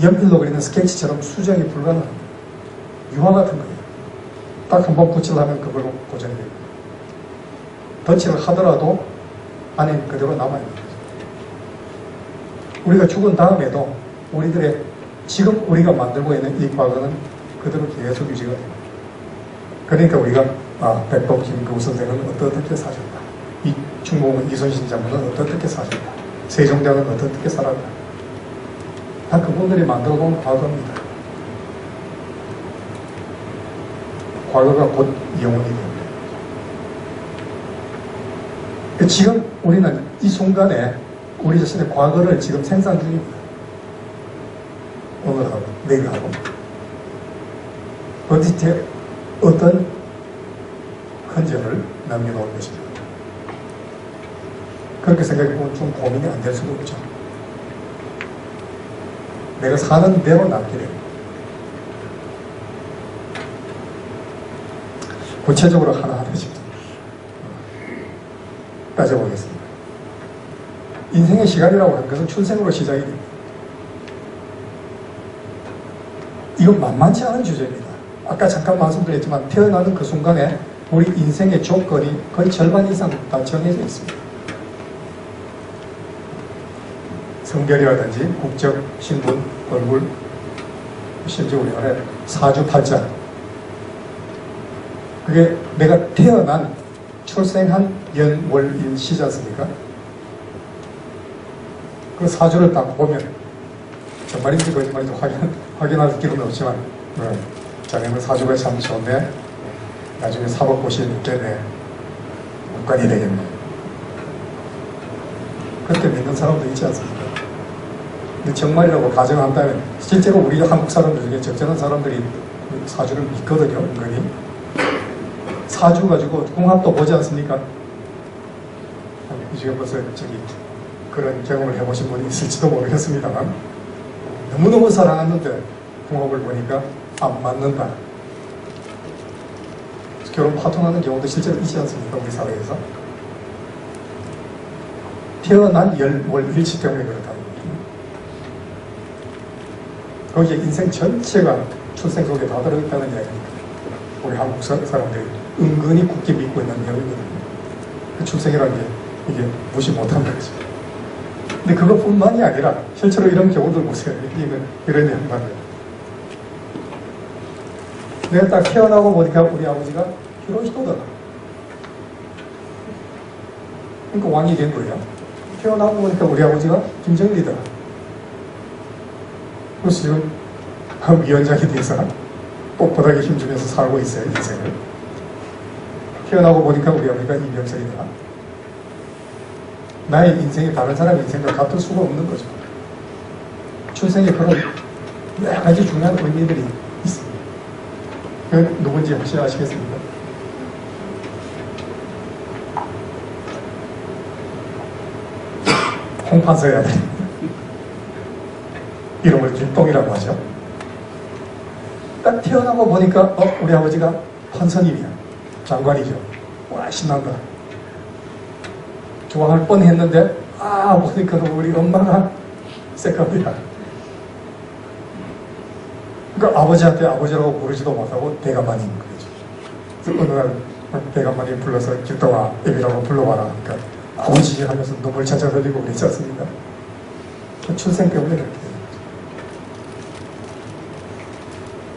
연필로 그리는 스케치처럼 수정이 불가능합니다. 유화 같은 거예요. 딱 한 번 붓질 하면 그걸로 고정이 됩니다. 덧칠을 하더라도 안에 그대로 남아있는 거죠. 우리가 죽은 다음에도 우리들의 지금 우리가 만들고 있는 이 과거는 그대로 계속 유지가 됩니다. 그러니까 우리가 백범 김구 선생은 어떻게 사셨다. 이 충무공 이순신 장군은 어떻게 사셨다. 세종대왕은 어떻게 살았다. 다 그분들이 만들어놓은 과거입니다. 과거가 곧 영원이 됩니다. 지금 우리는 이 순간에 우리 자신의 과거를 지금 생산 중입니다. 오늘하고 내일하고 어떤 흔적을 남겨놓을 것입니다. 그렇게 생각해보면 좀 고민이 안 될 수도 없죠. 내가 사는 대로 낫게 됩니다. 구체적으로 하나하나씩 따져보겠습니다. 인생의 시간이라고 하는 것은 출생으로 시작이 됩니다. 이건 만만치 않은 주제입니다. 아까 잠깐 말씀드렸지만 태어나는 그 순간에 우리 인생의 조건이 거의 절반 이상 다 정해져 있습니다. 성별이라든지 국적, 신분, 얼굴, 심지어 우리나라에 사주팔자, 그게 내가 태어난 출생한 연, 월, 일, 시지 않습니까? 그 사주를 딱 보면 정말인지 거짓말인지 확인할 길은 없지만 자네는 사주가 참 좋네, 나중에 사법고시에 있겠네, 문관이 되겠네, 그렇게 믿는 사람도 있지 않습니까? 근데 정말이라고 가정한다면 실제로 우리 한국 사람들 중에 적절한 사람들이 사주를 믿거든요. 은근히 사주 가지고 궁합도 보지 않습니까? 이 중에 벌써 그런 경험을 해보신 분이 있을지도 모르겠습니다만 너무너무 사랑하는데 궁합을 보니까 안 맞는다, 결혼 파통하는 경우도 실제로 있지 않습니까? 우리 사회에서 태어난 열, 월, 일치 때문에 그렇다. 거기에 인생 전체가 출생 속에 다 들어있다는 이야기입니다. 우리 한국 사람들이 은근히 굳게 믿고 있는 내용이거든요. 그 출생이라는 게 이게 무시 못한다는 거죠. 근데 그것뿐만이 아니라 실제로 이런 경우도 보세요. 이런 양반들. 내가 딱 태어나고 보니까 우리 아버지가 히로히토더라. 그러니까 왕이 된 거예요. 태어나고 보니까 우리 아버지가 김정일이더라. 그래서 지금 위원장이 돼서 꼿꼿하게 힘주면서 살고 있어요, 인생을. 태어나고 보니까 우리 아버지가 이명석이더라. 나의 인생이 다른 사람의 인생과 같을 수가 없는 거죠. 출생에 그런 여러 가지 중요한 의미들이 있습니다. 그 누군지 혹시 아시겠습니까? 홍판서야 돼. 이름을 길동이라고 하죠. 딱 태어나고 보니까 우리 아버지가 판서님이야. 장관이죠. 와, 신난다. 좋아할 뻔했는데 보니까 우리 엄마가 세컨이야. 그러니까 아버지한테 아버지라고 부르지도 못하고 대감마님 그러죠. 그래서 어느 날 대감마님 불러서 길동아 애비라고 불러봐라. 그러니까 아버지 하면서 눈물 차차 흘리고 그랬지 않습니까? 출생 때문에 그렇게 돼요.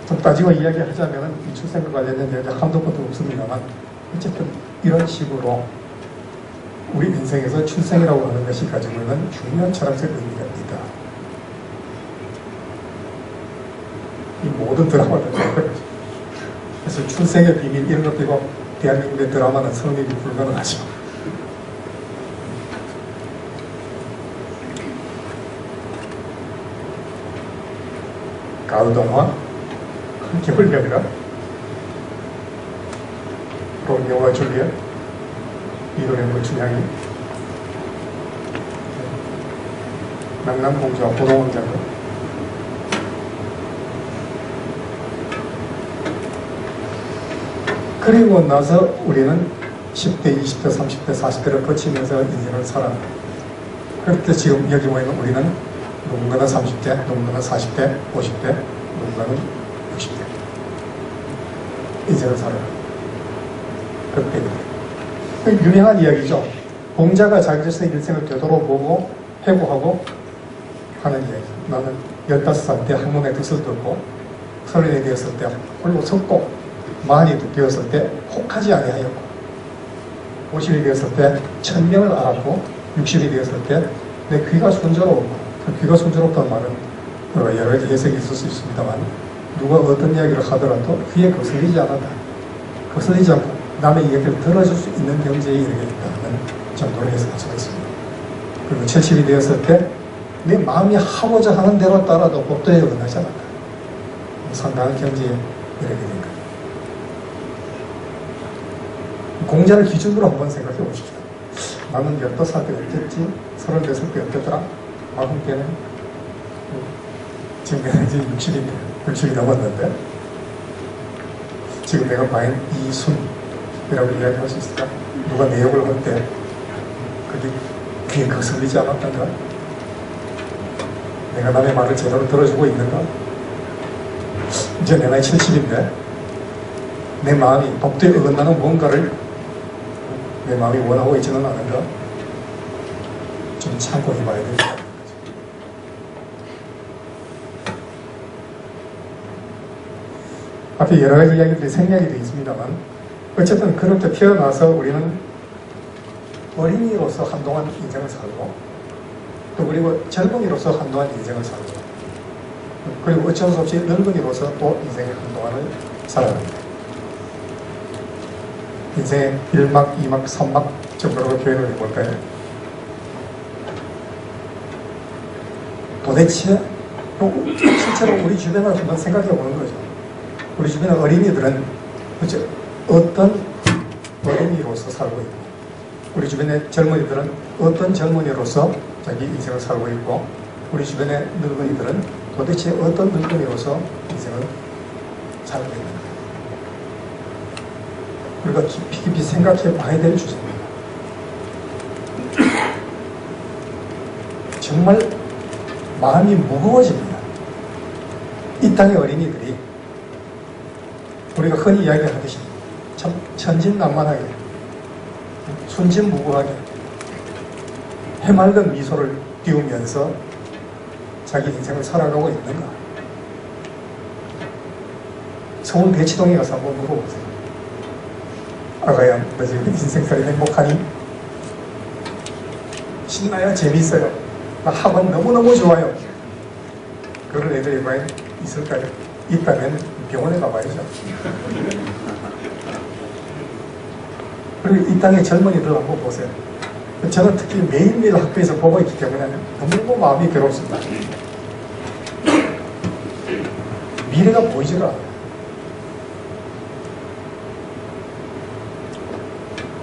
좀 따지고 이야기하자면 이 출생과 관련된 이야기 한두 번도 없습니다만 어쨌든 이런 식으로 우리 인생에서 출생이라고 하는 것이 가지고 있는 중요한 철학적 의미가 있다. 이 모든 드라마들 그래서 출생의 비밀 이런 것 빼고 대한민국의 드라마는 성립이 불가능하죠. 가우동화 기불병이라 로미오와 줄리엣 이도령과 춘향이 명랑공주와 고동왕자가 그리고 나서 우리는 10대, 20대, 30대, 40대를 거치면서 인생을 살아갑니다. 그럴 때 지금 여기 모이는 우리는 누군가는 30대, 누군가는 40대, 50대, 누군가는 60대 인생을 살아갑니다. 그때입니다. 유명한 이야기죠. 공자가 자기 자신의 일생을 되돌아보고 회고하고 하는 이야기. 나는 15살 때 학문의 뜻을 듣고 30이 되었을 때 홀로 섰고 40이 되었을 때 혹하지 아니하였고 50이 되었을 때 1000명을 알았고 60이 되었을 때 내 귀가 순조로웠고 그 귀가 순조롭다는 말은 여러 가지 해석이 있을 수 있습니다만 누가 어떤 이야기를 하더라도 귀에 거슬리지 않았다. 거슬리지 않고 남의 이야기를 들어줄 수 있는 경제에 이르겠다는 정도로 해석할 수가 있습니다. 그리고 70이 되었을 때 내 마음이 하고자 하는 대로 따라도 법도에 어긋나지 않았다. 상당한 경제에 이르게 된 거예요. 공자를 기준으로 한번 생각해 보십시오. 나는 15살 때 어땠지? 34살 때 어땠더라? 40대는 지금 내가 이제 60인데 60이 넘었는데 지금 내가 과연 이순이라고 이야기할 수 있을까? 누가 내 욕을 할 때 그게 귀에 거슬리지 않았던가? 내가 남의 말을 제대로 들어주고 있는가? 이제 내 나이 70인데 내 마음이 법도에 어긋나는 뭔가를 내 마음이 원하고 있지는 않은가? 좀 참고 해봐야 되겠다. 앞에 여러 가지 이야기들이 생략이 되어 있습니다만 어쨌든 그렇게 태어나서 우리는 어린이로서 한동안 인생을 살고 또 그리고 젊은이로서 한동안 인생을 살고 그리고 어쩔 수 없이 늙은이로서 또 인생의 한동안을 살아갑니다. 인생의 1막, 2막, 3막 정도로 표현을 해볼까요? 도대체 실제로 우리 주변을 한번 생각해 보는 거죠. 우리 주변의 어린이들은 어떤 어린이로서 살고 있고 우리 주변의 젊은이들은 어떤 젊은이로서 자기 인생을 살고 있고 우리 주변의 늙은이들은 도대체 어떤 늙은이로서 인생을 살고 있는가. 우리가 깊이 생각해 봐야 될 주제입니다. 정말 마음이 무거워집니다. 이 땅의 어린이들이 우리가 흔히 이야기하듯이 참 천진난만하게 순진무구하게 해맑은 미소를 띄우면서 자기 인생을 살아가고 있는가? 서울 대치동에 가서 한번 물어보세요. 아가야, 너 지금 인생살이 행복하니? 신나요? 재미있어요? 나 학원 너무너무 좋아요. 그런 애들이 과연 있을까요? 있다면 병원에 가봐야죠. 그리고 이 땅의 젊은이들 한번 보세요. 저는 특히 매일매일 학교에서 보고 있기 때문에 너무 마음이 괴롭습니다. 미래가 보이지가 않아요.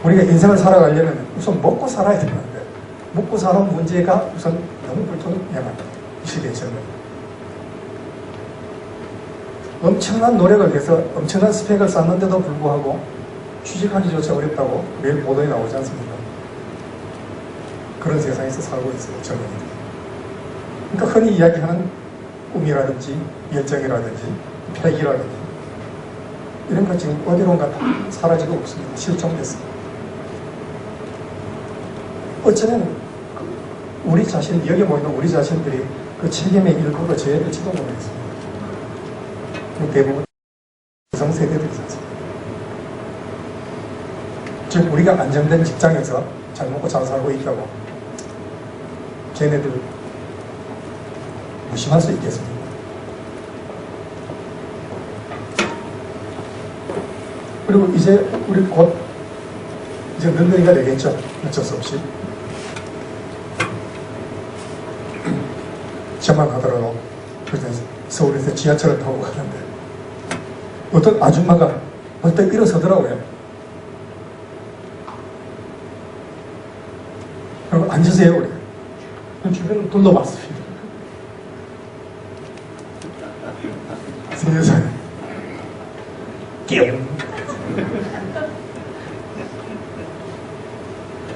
우리가 인생을 살아가려면 우선 먹고 살아야 되는데 먹고 사는 문제가 우선 너무 불편해요. 이 시대의 젊은이. 엄청난 노력을 해서 엄청난 스펙을 쌓는데도 불구하고 취직하기조차 어렵다고 매일 보도에 나오지 않습니까? 그런 세상에서 살고 있어요, 젊은이들. 그러니까 흔히 이야기하는 꿈이라든지 열정이라든지 패기라든지 이런 것 지금 어디론가 다 사라지고 없습니다. 실종됐습니다. 어쩌면 우리 자신, 여기 모이는 우리 자신들이 그 책임의 일부로 져야 될지도 모르겠습니다. 대부분 여성세대들이지 않습니까? 즉 우리가 안정된 직장에서 잘 먹고 잘 살고 있다고 걔네들 무심할 수 있겠습니까? 그리고 이제 우리 곧 이제 늙은이가 되겠죠. 어쩔 수 없이. 저만 하더라도 서울에서 지하철을 타고 가는데 어떤 아줌마가 벌떡 일어서더라고요. 그리고 앉으세요. 그래. 주변을 둘러봤습니다. 세상에 끼용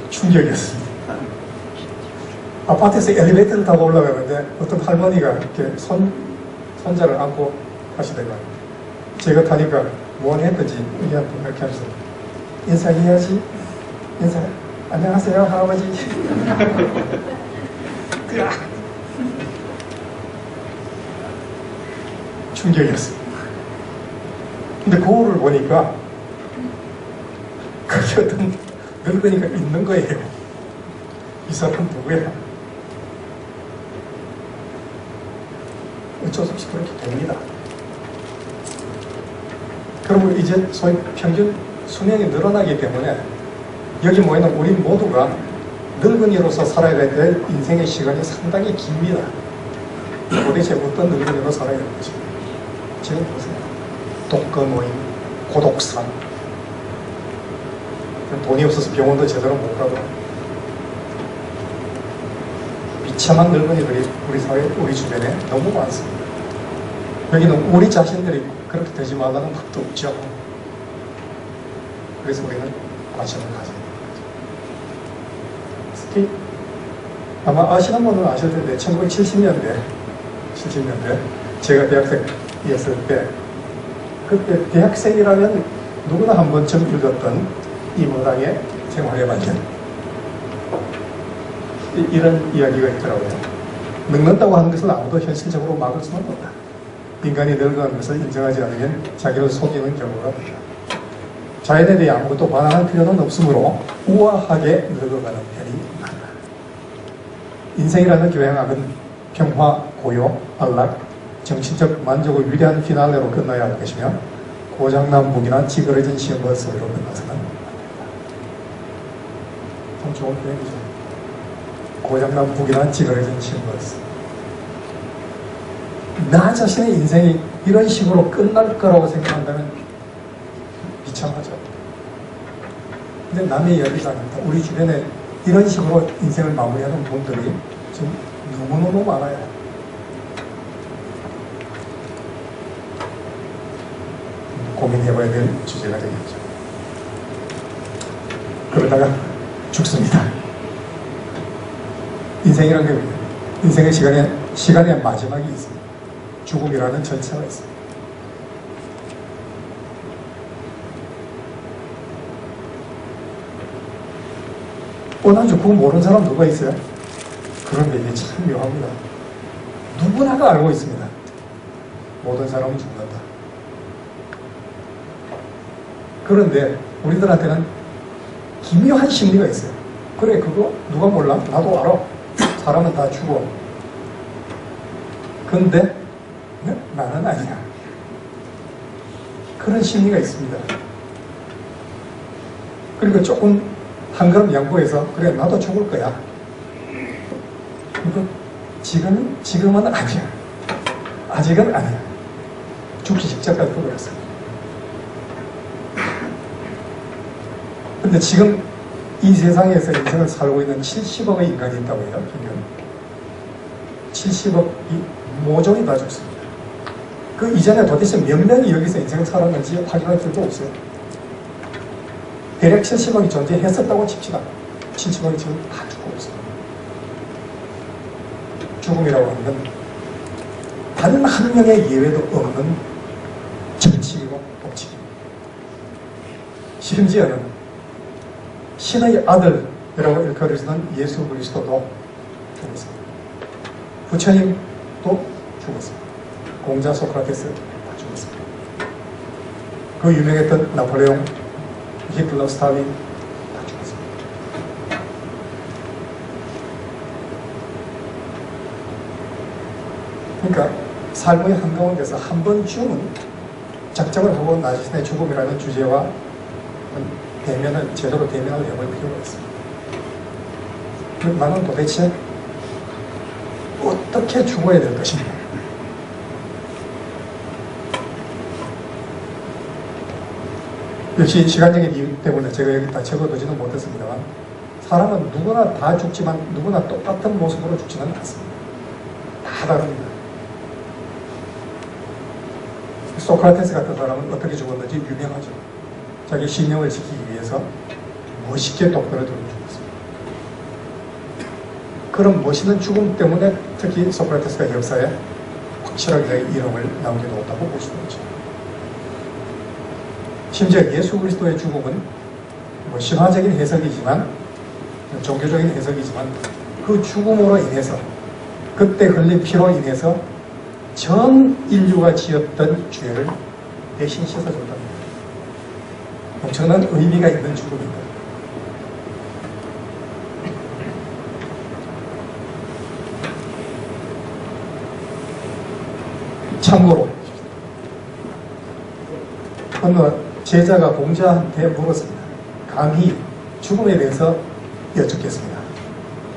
충격이었습니다. 아파트에서 엘리베이터를 타고 올라가는데 어떤 할머니가 이렇게 손자를 안고 하시더라고요. 제가 타니까 뭘 했든지 이렇게 하면서 인사해야지. 인사. 안녕하세요 할아버지. 충격이었습니다. 근데 거울을 보니까 거기 어떤 늙은이가 있는 거예요. 이 사람 누구야? 어쩔 수 없이 그렇게 됩니다. 그러면 이제 소위 평균 수명이 늘어나기 때문에 여기 모이는 우리 모두가 늙은이로서 살아야 될 인생의 시간이 상당히 깁니다. 도대체 어떤 늙은이로 살아야 되는지 지금 보세요. 독거노인, 고독산, 돈이 없어서 병원도 제대로 못 가고 비참한 늙은이들이 우리 사회, 우리 주변에 너무 많습니다. 여기는 우리 자신들이 그렇게 되지 말라는 법도 없죠. 그래서 우리는 관심을 가져야 됩니다. 특히 아마 아시는 분은 아실 텐데 1970년대 제가 대학생이었을 때 그때 대학생이라면 누구나 한 번쯤 읽었던 이모당의 생활의 반전, 이런 이야기가 있더라고요. 늙는다고 하는 것은 아무도 현실적으로 막을 수는 없다. 인간이 늙어가는 것을 인정하지 않으면 자기를 속이는 경우가 없다. 자연에 대해 아무것도 반항할 필요는 없으므로 우아하게 늙어가는 편이 많다. 인생이라는 교양학은 평화, 고요, 안락, 정치적 만족을 위대한 피날레로 끝나야 할 것이며 고장난 무기나 찌그러진 시험과 소리로 끝나서는 안 된다. 참 좋은 표현이죠. 고장난 무기나 찌그러진 시험과 소리. 나 자신의 인생이 이런 식으로 끝날 거라고 생각한다면 비참하죠. 근데 남의 이야기가 아닙니다. 우리 주변에 이런 식으로 인생을 마무리하는 분들이 지금 너무너무 많아요. 고민해봐야 될 주제가 되겠죠. 그러다가 죽습니다. 인생이란 게 뭐예요? 인생의 시간의 마지막이 있습니다. 죽음이라는 절차가 있습니다. 난 죽고 모르는 사람 누가 있어요? 그런데 이게 참 묘합니다. 누구나가 알고 있습니다. 모든 사람은 죽는다. 그런데 우리들한테는 기묘한 심리가 있어요. 그래, 그거 누가 몰라? 나도 알아. 사람은 다 죽어. 근데 나는 아니야. 그런 심리가 있습니다. 그리고 조금 한 걸음 양보해서 그래, 나도 죽을 거야. 그리고 지금은 아니야. 아직은 아니야. 죽기 직전까지 보고였어요. 근데 지금 이 세상에서 인생을 살고 있는 70억의 인간이 있다고 해요. 평균 70억이 모종이 다 죽습니다. 그 이전에 도대체 몇 명이 여기서 인생을 살았는지 확인할 필요도 없어요. 대략 70억이 존재했었다고 칩시다. 70억이 지금 다 죽고 있습니다. 죽음이라고 하는 건 단 한 명의 예외도 없는 정치이고 법칙입니다. 심지어는 신의 아들이라고 일컬어지는 예수 그리스도도 죽었습니다. 부처님도 죽었습니다. 공자 소크라테스 다 죽었습니다. 그 유명했던 나폴레옹, 히틀러, 스탈린 다 죽었습니다. 그러니까 삶의 한가운데서 한 번쯤은 작정을 하고 나 자신의 죽음이라는 주제와 제대로 대면을 해볼 필요가 있습니다. 나는 도대체 어떻게 죽어야 될 것인가? 역시 시간적인 이유 때문에 제가 여기 다 적어두지는 못했습니다만, 사람은 누구나 다 죽지만 누구나 똑같은 모습으로 죽지는 않습니다. 다 다릅니다. 소크라테스 같은 사람은 어떻게 죽었는지 유명하죠. 자기 신념을 지키기 위해서 멋있게 똑바로 들고 죽었습니다. 그런 멋있는 죽음 때문에 특히 소크라테스가 역사에 확실하게 이름을 남겨놓았다고 볼 수 있죠. 심지어 예수 그리스도의 죽음은 신화적인 해석이지만, 종교적인 해석이지만, 그 죽음으로 인해서, 그때 흘린 피로 인해서 전 인류가 지었던 죄를 대신 씻어줬답니다. 엄청난 의미가 있는 죽음입니다. 참고로 어느 제자가 공자한테 물었습니다. 감히 죽음에 대해서 여쭙겠습니다.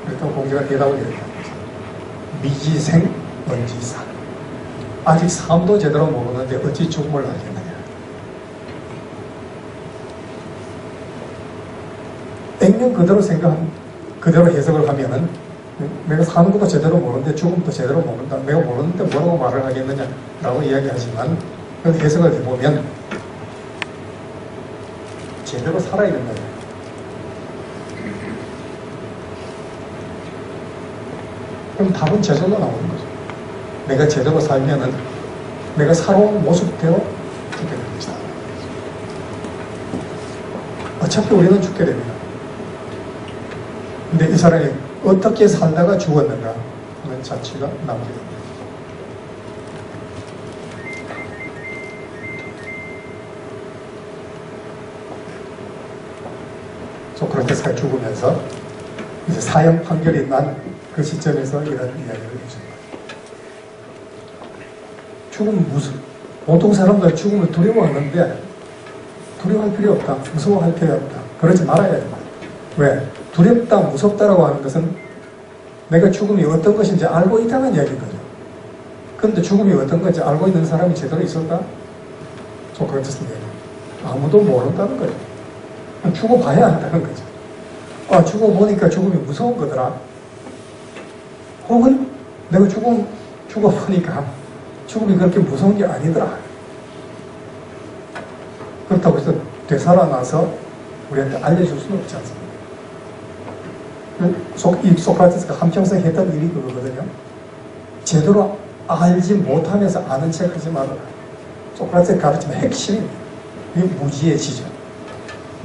그랬더니 공자가 대답을 이렇게 합니다. 미지생 언지사. 아직 삶도 제대로 모르는데 어찌 죽음을 알겠느냐. 액면 그대로 그대로 해석을 하면은 내가 사는 것도 제대로 모르는데 죽음도 제대로 모른다. 내가 모르는데 뭐라고 말을 하겠느냐라고 이야기하지만 그 해석을 해보면 제대로 살아야 된다. 그럼 답은 제대로 나오는 거죠. 내가 제대로 살면은 내가 살아온 모습대로 죽게 되는 것이다. 어차피 우리는 죽게 됩니다. 근데 이 사람이 어떻게 살다가 죽었는가 하는 자취가 나오게 됩니다. 소크라테스가 죽으면서 이제 사형 판결이 난 그 시점에서 이런 이야기를 해줍니다. 죽음은 무슨, 보통 사람들 죽음을 두려워하는데 두려워할 필요 없다. 무서워할 필요 없다. 그러지 말아야 된다. 왜? 두렵다, 무섭다라고 하는 것은 내가 죽음이 어떤 것인지 알고 있다는 이야기거든요. 그런데 죽음이 어떤 건지 알고 있는 사람이 제대로 있을까? 소크라테스는 아무도 모른다는 거죠. 죽어봐야 한다는 거죠. 아, 죽어보니까 죽음이 무서운 거더라. 혹은 내가 죽어보니까 죽음이 그렇게 무서운 게 아니더라. 그렇다고 해서 되살아나서 우리한테 알려줄 수는 없지 않습니까? 이 소크라테스가 한평생 했던 일이 그거거든요. 제대로 알지 못하면서 아는 척 하지 말아라. 소크라테스 가르치면 핵심입니다. 이게 무지의 지죠.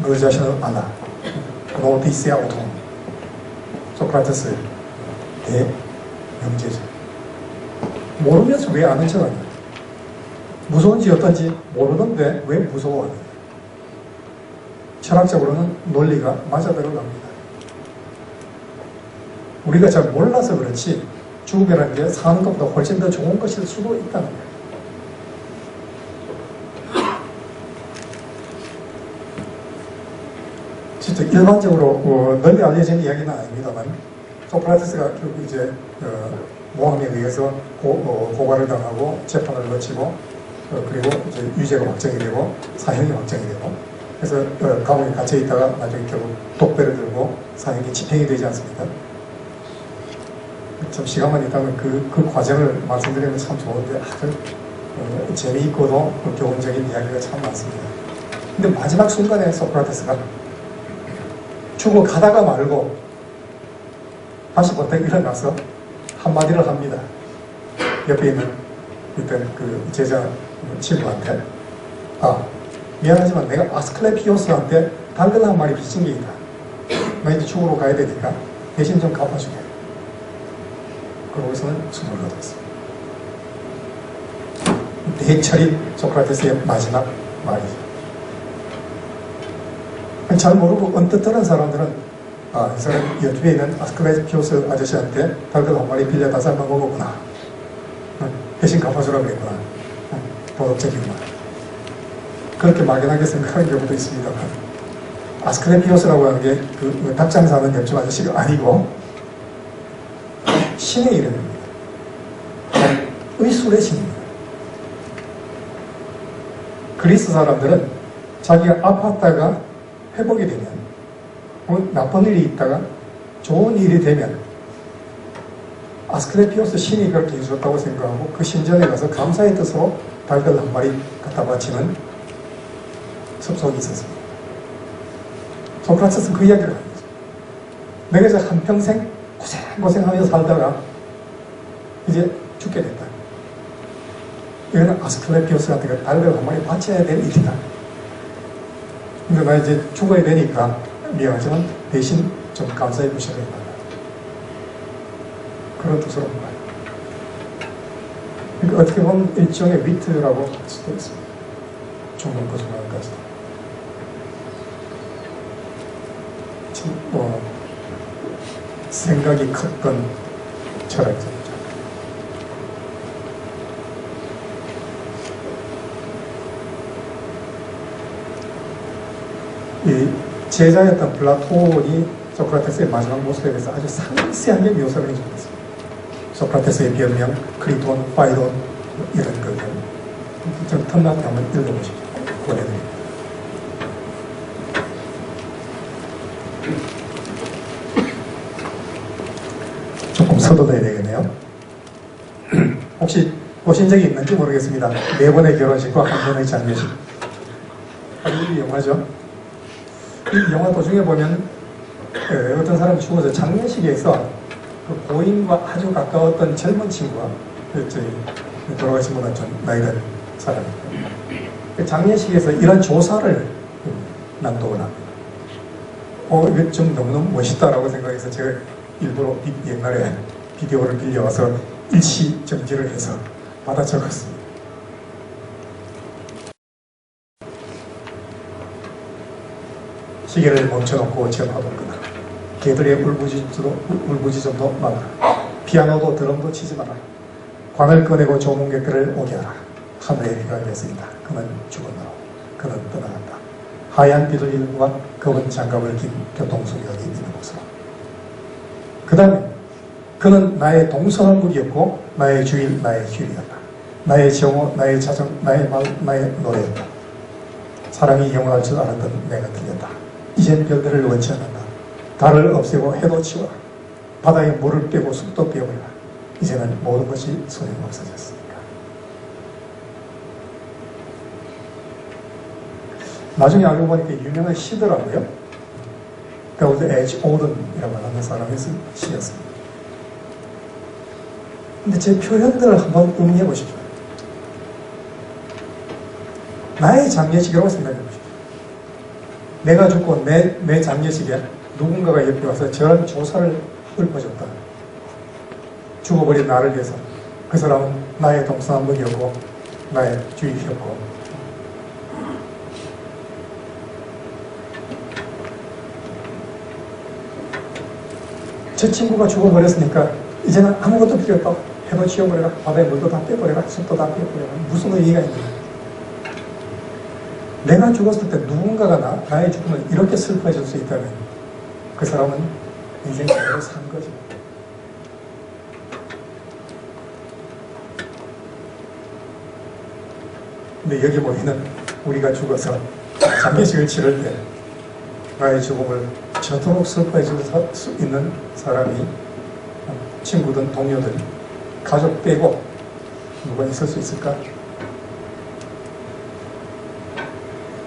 너 자신을 알아. 노디세아 오토. 소크라테스의 대명제죠. 모르면서 왜 아는 척 하냐. 무서운지 어떤지 모르는데 왜 무서워하냐. 철학적으로는 논리가 맞아들어갑니다. 우리가 잘 몰라서 그렇지 죽음이라는 게 사는 것보다 훨씬 더 좋은 것일 수도 있다는 거예요. 진짜 일반적으로 널리 알려진 이야기는 아닙니다만 소크라테스가 결국 이제 모함에 의해서 고발을 당하고 재판을 거치고 그리고 이제 유죄가 확정이 되고 사형이 확정이 되고 그래서 감옥에 갇혀 있다가 나중에 결국 독배를 들고 사형이 집행이 되지 않습니까? 좀 시간만 있다면 그 과정을 말씀드리면 참 좋은데 아주 재미있고도 교훈적인 이야기가 참 많습니다. 근데 마지막 순간에 소크라테스가 죽어가다가 말고 다시 버뜩 일어나서 한마디를 합니다. 옆에 있는 일단 그 제자 친구한테 미안하지만 내가 아스클레피오스한테 당근 한 마리 빚진 게 있다. 나 이제 죽으러 가야 되니까 대신 좀 갚아주게. 그러고서는 숨을 거뒀습니다. 대철인 소크라테스의 마지막 말이죠. 잘 모르고 언뜻 들은 사람들은 이 사람 유튜브에 있는 아스클레피오스 아저씨한테 당근 한 마리 빌려 다 삶아 먹었구나. 대신 갚아주라고 그랬구나. 도덕적인 말. 그렇게 막연하게 생각하는 경우도 있습니다만 아스클레피오스라고 하는 게 그 닭장 사는 옆집 아저씨가 아니고 신의 이름입니다. 의술의 신입니다. 그리스 사람들은 자기가 아팠다가 회복이 되면 나쁜 일이 있다가 좋은 일이 되면 아스클레피오스 신이 그렇게 해주셨다고 생각하고 그 신전에 가서 감사의 뜻으로 달걀 한 마리 갖다 바치는 습성이 있었습니다. 소크라테스는 그 이야기를 하는 거죠. 내가 이제 한평생 고생하며 살다가 이제 죽게 됐다. 이거는 아스클레피오스한테 달걀 한 마리 바쳐야 될 일이다. 근데 나 이제 죽어야 되니까 미안하지만 대신 좀 감사해 주셔야 된다. 그런 뜻으로 봐요. 그러니까 어떻게 보면 일종의 위트라고 할 수도 있습니다. 죽는 것 중간까지도. 참, 생각이 컸던 철학자입니다. 이 제자였던 플라톤이 소크라테스의 마지막 모습에 대해서 아주 상세하게 묘사를 해주었습니다. 소크라테스의 변명, 크리톤, 파이론 이런 것들 좀 틈나게 한번 읽어보시죠. 보내드립니다. 서둘러야 되겠네요. 혹시 보신 적이 있는지 모르겠습니다. 4번의 결혼식과 1번의 장례식. 이 영화죠. 이 영화 도중에 보면 어떤 사람이 죽어서 장례식에서 그 고인과 아주 가까웠던 젊은 친구가 돌아가신 분은 좀 나이든 사람이 그 장례식에서 이런 조사를 낭독을 합니다. 이거 좀 너무너무 멋있다라고 생각해서 제가 일부러 옛날에 비디오를 빌려와서 일시 정지를 해서 받아 적었습니다. 시계를 멈춰놓고 전화하거나 개들의 울부짖음도 막아라. 피아노도 드럼도 치지 마라. 관을 꺼내고 조문객들을 오게 하라. 하늘의 비가 내린다. 그는 죽었노라. 그는 떠나간다. 하얀 비둘기와 검은 장갑을 낀 교통수령이 있는 곳으로. 그 다음에 그는 나의 동서남북이었고 나의 주일, 나의 휴일이었다. 나의 정오, 나의 자정, 나의 말, 나의 노래였다. 사랑이 영원할 줄 알았던 내가 들렸다. 이젠 별들을 원치 않는다. 달을 없애고 해도 치워라. 바다에 물을 빼고 숲도 빼버려라. 이제는 모든 것이 소용없어졌으니까. 나중에 알고 보니까 유명한 시더라고요. 배우드 H. 오든이라고 하는 사람의 시였습니다. 근데 제 표현들을 한번 음미해 보십시오. 나의 장례식이라고 생각해 보십시오. 내가 죽고 내 장례식에 누군가가 옆에 와서 저런 조사를 읊어줬다. 죽어버린 나를 위해서. 그 사람은 나의 동서남북이었고 나의 주일이었고 저 친구가 죽어버렸으니까 이제는 아무것도 필요 없다. 해도 치워버려라. 바다에 물도 다 빼버려라. 숲도 다 빼버려라. 무슨 의미가 있느냐. 내가 죽었을 때 누군가가 나의 죽음을 이렇게 슬퍼해 줄 수 있다면 그 사람은 인생 제대로 산 거죠. 근데 여기 보이는 우리가 죽어서 장례식을 치를 때 나의 죽음을 저토록 슬퍼해 줄 수 있는 사람이 친구든 동료든 가족 빼고 누가 있을 수 있을까?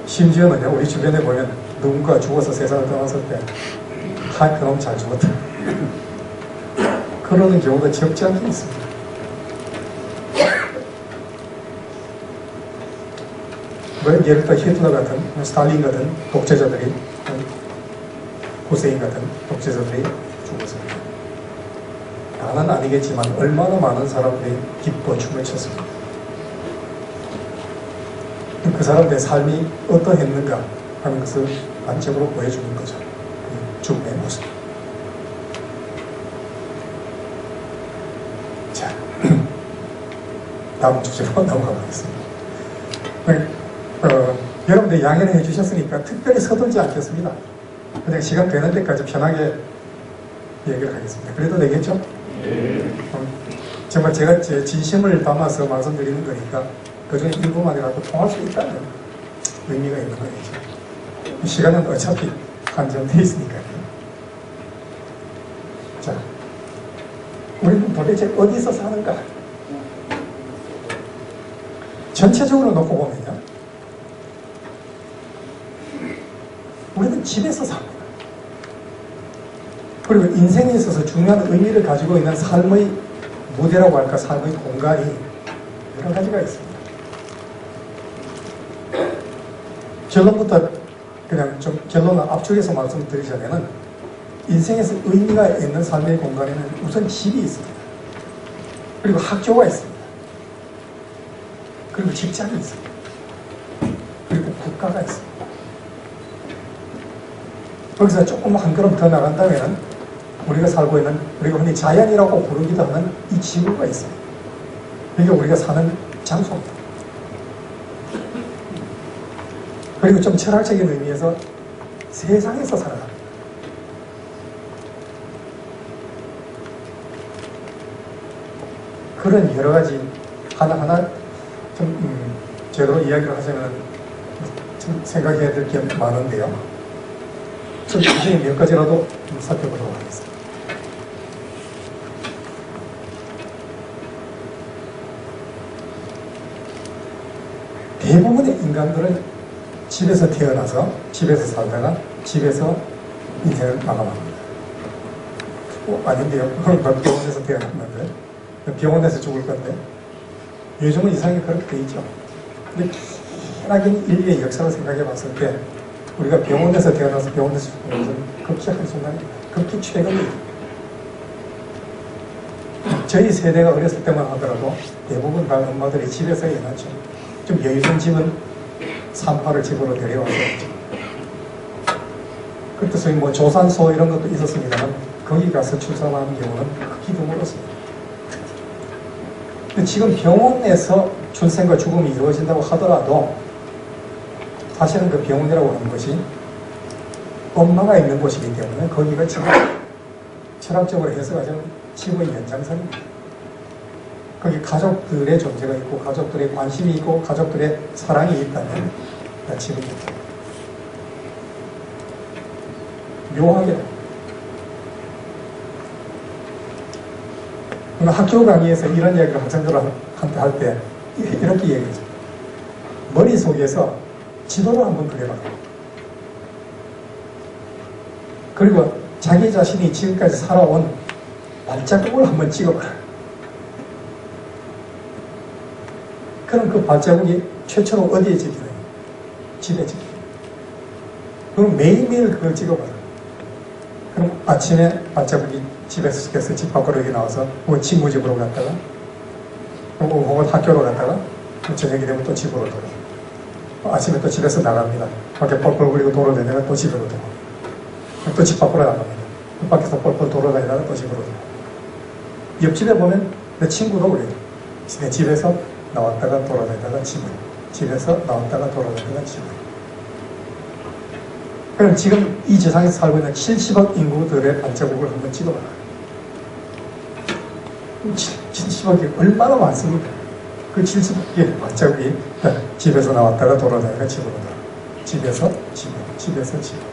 심지어는요, 우리 주변에 보면 누군가 죽어서 세상을 떠났을 때 그놈 잘 죽었다. 그러는 경우가 적지 않게 있습니다. 예를 들어 히틀러 같은, 스탈린 같은 독재자들이, 후세인 같은 독재자들이 죽었습니다. 다는 아니겠지만 얼마나 많은 사람들이 기뻐 춤을 췄습니다. 그 사람들의 삶이 어떠했는가 하는 것을 단적으로 보여주는 거죠. 죽음의 모습. 자, 다음 주제로 넘어가 보겠습니다. 여러분들 양해를 해주셨으니까 특별히 서둘지 않겠습니다. 그냥 시간 되는 데까지 편하게 얘기를 하겠습니다. 그래도 되겠죠? 정말 제가 제 진심을 담아서 말씀드리는 거니까 그중에 일부만이라도 통할 수 있다면 의미가 있는 거겠죠. 시간은 어차피 한정되어 있으니까요. 자, 우리는 도대체 어디서 사는가? 전체적으로 놓고 보면요, 우리는 집에서 삽니다. 그리고 인생에 있어서 중요한 의미를 가지고 있는 삶의 무대라고 할까, 삶의 공간이 여러 가지가 있습니다. 결론부터 그냥 좀 결론을 압축해서 말씀드리자면은 인생에서 의미가 있는 삶의 공간에는 우선 집이 있습니다. 그리고 학교가 있습니다. 그리고 직장이 있습니다. 그리고 국가가 있습니다. 거기서 조금 한 걸음 더 나간다면 우리가 살고 있는, 우리가 흔히 자연이라고 부르기도 하는 이 지구가 있습니다. 이게 우리가 사는 장소입니다. 그리고 좀 철학적인 의미에서 세상에서 살아갑니다. 그런 여러 가지 하나하나 좀 제대로 이야기를 하자면 좀 생각해야 될 게 많은데요. 좀 주제에 몇 가지라도 좀 살펴보도록 하겠습니다. 대부분의 인간들은 집에서 태어나서 집에서 살다가 집에서 인생을 마감합니다. 아닌데요. 병원에서 태어났는데 병원에서 죽을 건데 요즘은 이상하게 그렇게 돼 있죠. 근데 희한하게 인류의 역사를 생각해 봤을 때 우리가 병원에서 태어나서 병원에서 죽는 것은 극히 한순간입니다. 극히 최근입니다. 저희 세대가 어렸을 때만 하더라도 대부분 다 엄마들이 집에서 해놨죠. 좀 여유 있는 집은 산파를 집으로 데려왔었죠. 그때 소위 뭐 조산소 이런 것도 있었습니다만 거기 가서 출산하는 경우는 극히 드물었습니다. 근데 지금 병원에서 출생과 죽음이 이루어진다고 하더라도 사실은 그 병원이라고 하는 것이 엄마가 있는 곳이기 때문에 거기가 지금 철학적으로 해석하자면 집의 연장선입니다. 거기 가족들의 존재가 있고 가족들의 관심이 있고 가족들의 사랑이 있다면 집입니다. 묘하게 학교 강의에서 이런 이야기를 학생들한테 할 때 이렇게 얘기하죠. 머릿속에서 지도를 한번 그려봐. 그리고 자기 자신이 지금까지 살아온 발자국을 한번 찍어봐라. 그럼 그 발자국이 최초로 어디에 찍히나요? 집에 찍혀요. 그럼 매일매일 그걸 찍어봐라. 그럼 아침에 발자국이 집에서 집 밖으로 여기 나와서 뭐 친구 집으로 갔다가 혹은 학교로 갔다가 저녁이 되면 또 집으로 돌아. 아침에 또 집에서 나갑니다. 밖에 뻘뻘 굴리고 돌아다니다가 또 집으로 돌아. 또 집 밖으로 나갑니다. 밖에서 뻘뻘 돌아다니다가 또 집으로 돌아. 옆집에 보면 내 친구도 그래요. 내 집에서 나왔다가 돌아다니다가 집으로. 집에서 나왔다가 돌아다니다가 집으로. 그럼 지금 이 세상에서 살고 있는 70억 인구들의 발자국을 한번 찍어봐라. 70억이 얼마나 많습니까? 그 70억의 발자국이 집에서 나왔다가 돌아다니다가 집으로 돌아. 집에서 집으로. 집에서 집으로.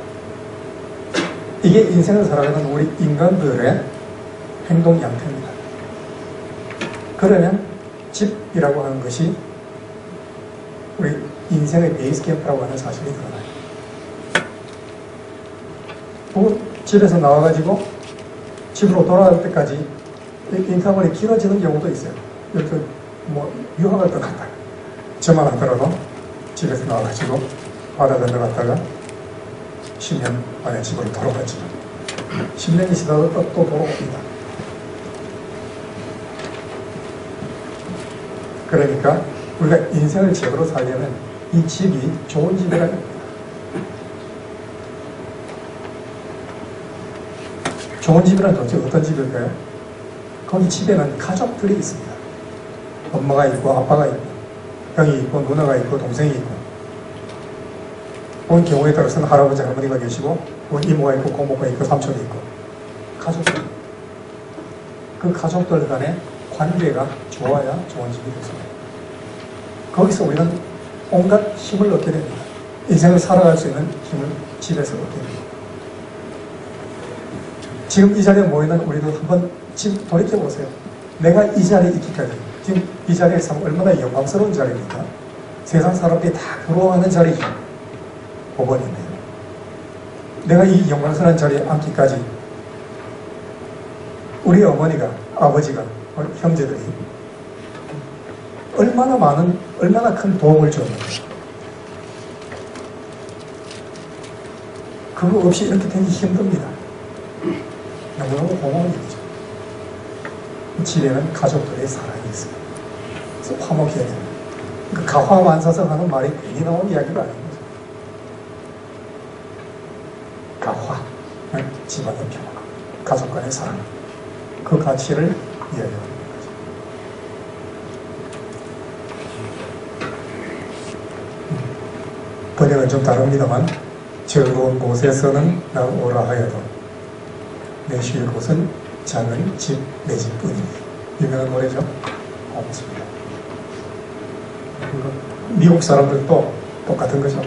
이게 인생을 살아가는 우리 인간들의 행동 양태입니다. 그러면 집이라고 하는 것이 우리 인생의 베이스 캠프라고 하는 사실이 드러나요. 집에서 나와가지고 집으로 돌아갈 때까지 인터벌이 길어지는 경우도 있어요. 이렇게 뭐 유학을 떠났다. 저만 하더라도 집에서 나와가지고 바다 건너갔다가 10년 만에 집으로 돌아갔지만 10년이 지나도 또 돌아옵니다. 그러니까 우리가 인생을 제대로 살려면 이 집이 좋은 집이라는 겁니다. 좋은 집이란 도대체 어떤 집일까요? 거기 집에는 가족들이 있습니다. 엄마가 있고 아빠가 있고 형이 있고 누나가 있고 동생이 있고 온 경우에 따라서는 할아버지 할머니가 계시고 이모가 있고 고모가 있고 삼촌이 있고 가족들. 그 가족들 간의 관계가 좋아야 좋은 집이 됐습니다. 거기서 우리는 온갖 힘을 얻게 됩니다. 인생을 살아갈 수 있는 힘을 집에서 얻게 됩니다. 지금 이 자리에 모이는 우리도 한번 지금 돌이켜보세요. 내가 이 자리에 있기까지 지금 이 자리에 있으면 얼마나 영광스러운 자리입니까? 세상 사람들이 다 부러워하는 자리죠. 법원인데요. 내가 이 영광스러운 자리에 앉기까지 우리 어머니가 아버지가 형제들이 얼마나 큰 도움을 줬는가. 그거 없이 이렇게 되기 힘듭니다. 너무너무 고마운 일이죠. 집에는 가족들의 사랑이 있어요. 그래서 화목해야 됩니다. 그 가화만사성 하는 말이 괜히 나온 이야기가 아닌 거죠. 가화, 집안의 평화, 가족 간의 사랑, 그 가치를 이야기하는 거죠. 번역은 좀 다릅니다만 즐거운 곳에서는 나 오라 하여도 내 쉴 곳은 작은 집, 내 집뿐이니. 유명한 노래죠. 고맙습니다. 미국 사람들도 똑같은 거죠.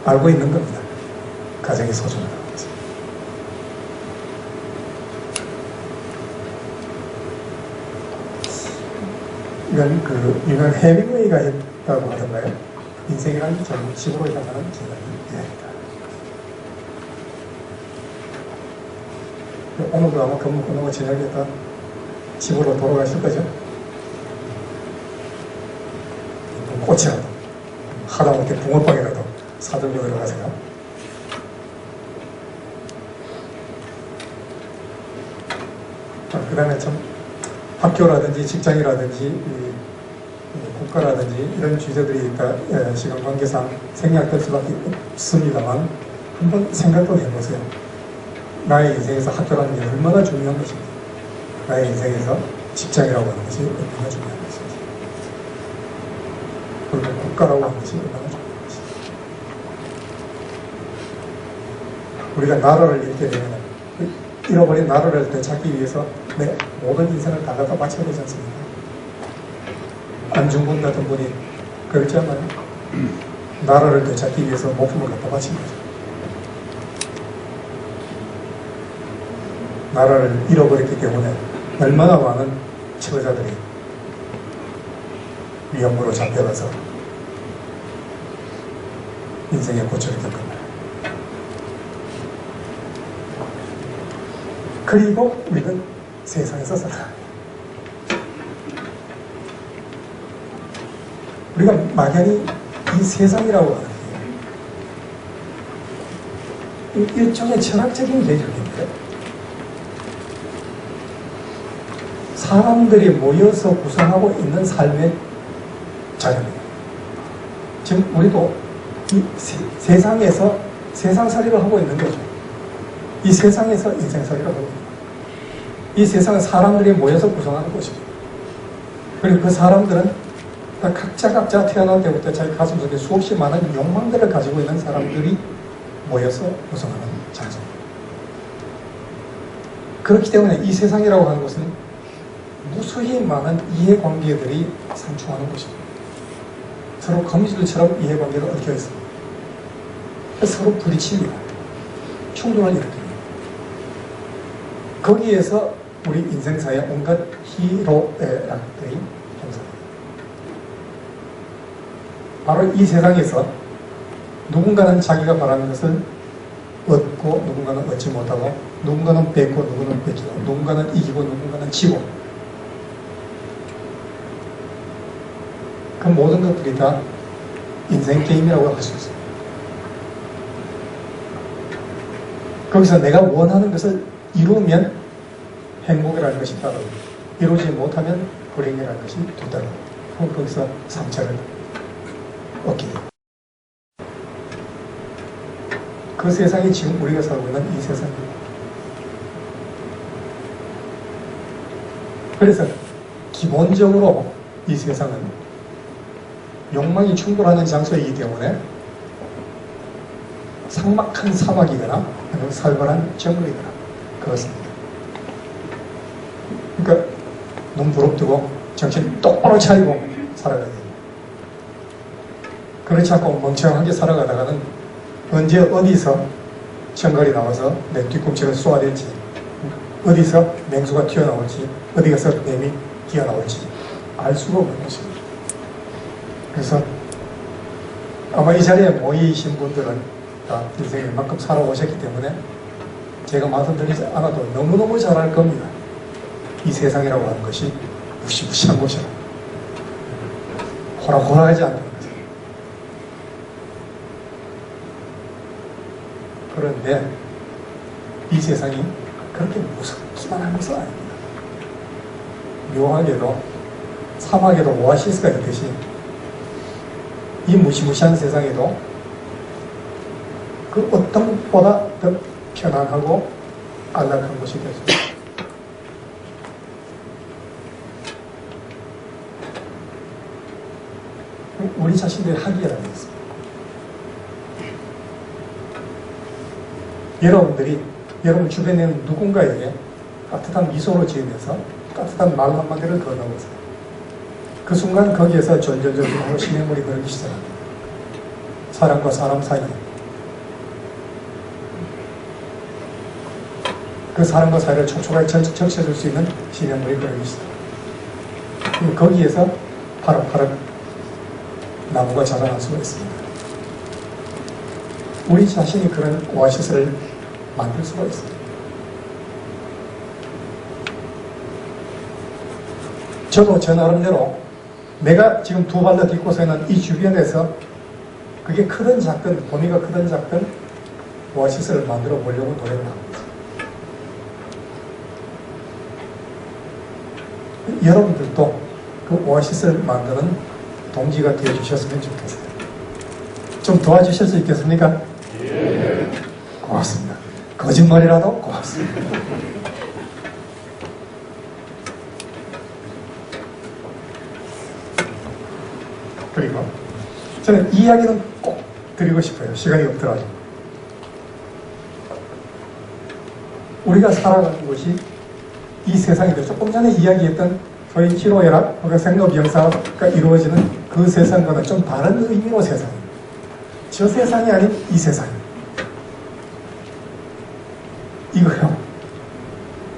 알고 있는 겁니다. 가정이 소중하다는 거죠. 이건 유명한 해밍웨이가 했다고 하던가요? 인생이란 결국 집으로 향하는 제가 이야기다. 오늘도 아마 근무 끝나고 저녁에 다 집으로 돌아가실 거죠? 꽃이라도 하다못해 붕어빵이라도 사들고 들어가세요. 그 다음에 참 학교라든지 직장이라든지 국가라든지 이런 주제들이 있다 시간 관계상 생략될 수밖에 없습니다만 한번 생각도 해보세요. 나의 인생에서 학교라는 게 얼마나 중요한 것인지, 나의 인생에서 직장이라고 하는 것이 얼마나 중요한 것인지, 그리고 국가라고 하는 것이 얼마나 중요한 것인지. 우리가 나라를 잃게 되면 잃어버린 나라를 되찾기 위해서 내 모든 인생을 다 갖다 바쳐야 되지 않습니까? 안중근 같은 분이 그렇지 않나요? 나라를 되찾기 위해서 목숨을 갖다 바친 거죠. 나라를 잃어버렸기 때문에 얼마나 많은 처자들이 위험으로 잡혀가서 인생의 고초를 겪었나요? 그리고 우리는 세상에서 살아갑니다. 우리가 막연히 이 세상이라고 하는 게 일종의 철학적인 개념인데, 사람들이 모여서 구성하고 있는 삶의 자연이에요. 지금 우리도 이 세상에서 세상살이를 하고 있는 거죠. 이 세상에서 인생살이를 하고 있는 거예요. 이 세상은 사람들이 모여서 구성하는 곳이에요. 그리고 그 사람들은 각자 태어날 때부터 자기 가슴속에 수없이 많은 욕망들을 가지고 있는 사람들이 모여서 구성하는 장소입니다. 그렇기 때문에 이 세상이라고 하는 것은 무수히 많은 이해관계들이 상충하는 곳입니다. 서로 거미줄처럼 이해관계가 얽혀 있습니다. 서로 부딪힙니다. 충돌을 일으킵니다. 거기에서 우리 인생사의 온갖 희로애락들이 형성합니다. 바로 이 세상에서 누군가는 자기가 바라는 것을 얻고 누군가는 얻지 못하고, 누군가는 뺏고 누구는 뺏기고, 누군가는 이기고 누군가는 지고, 그 모든 것들이 다 인생 게임이라고 할 수 있습니다. 거기서 내가 원하는 것을 이루면 행복이라는 것이 따르고, 이루지 못하면 불행이라는 것이 뒤따르고, 그럼 거기서 상처를 얻게 됩니다. 그 세상이 지금 우리가 살고 있는 이 세상입니다. 그래서 기본적으로 이 세상은 욕망이 충돌하는 장소이기 때문에 삭막한 사막이거나 아니면 살벌한 정글이거나 그렇습니다. 그러니까 눈 부릅뜨고 정신 똑바로 차리고 살아가야 됩니다. 그렇지 않고 멍청하게 살아가다가는 언제 어디서 정갈이 나와서 내 뒤꿈치를 쏘아댈지, 어디서 맹수가 튀어나올지, 어디 가서 뱀이 기어나올지 알 수가 없는 것입니다. 그래서 아마 이 자리에 모이신 분들은 다 인생을 만큼 살아오셨기 때문에 제가 말씀드리지 않아도 너무너무 잘 알 겁니다. 이 세상이라고 하는 것이 무시무시한 곳이라, 호락호락하지 않는 거죠. 그런데 이 세상이 그렇게 무섭기만 한 것은 아닙니다. 묘하게도 사막에도 오아시스가 있듯이 이 무시무시한 세상에도 그 어떤 것보다 더 편안하고 안락한 곳이 될 수 있습니다. 우리 자신들이 하기라는 게 있습니다. 여러분들이 여러분 주변에 있는 누군가에게 따뜻한 미소를 지으면서 따뜻한 말 한마디를 건너보세요. 그 순간 거기에서 절절절절하고 시냇물이 흐르기 시작합니다. 사람과 사람 사이에, 그 사람과 사이를 촉촉하게 적셔줄 수 있는 시냇물이 흐르기 시작합니다. 거기에서 파릇파릇 나무가 자라날 수가 있습니다. 우리 자신이 그런 오아시스를 만들 수가 있습니다. 저도 저 나름대로 내가 지금 두 발로 딛고 서 있는 이 주변에서 그게 크든 작든, 범위가 크든 작든 오아시스를 만들어 보려고 노력을 합니다. 여러분들도 그 오아시스를 만드는 동지가 되어 주셨으면 좋겠어요. 좀 도와주실 수 있겠습니까? 예. 고맙습니다. 거짓말이라도 고맙습니다. 그리고 저는 이 이야기는 꼭 드리고 싶어요. 시간이 없더라도. 우리가 살아가는 것이 이 세상인데 조금 전에 이야기했던 소위 희로애락, 생로병사가 이루어지는 그 세상과는 좀 다른 의미로 세상입니다. 저 세상이 아닌 이 세상입니다. 이거요.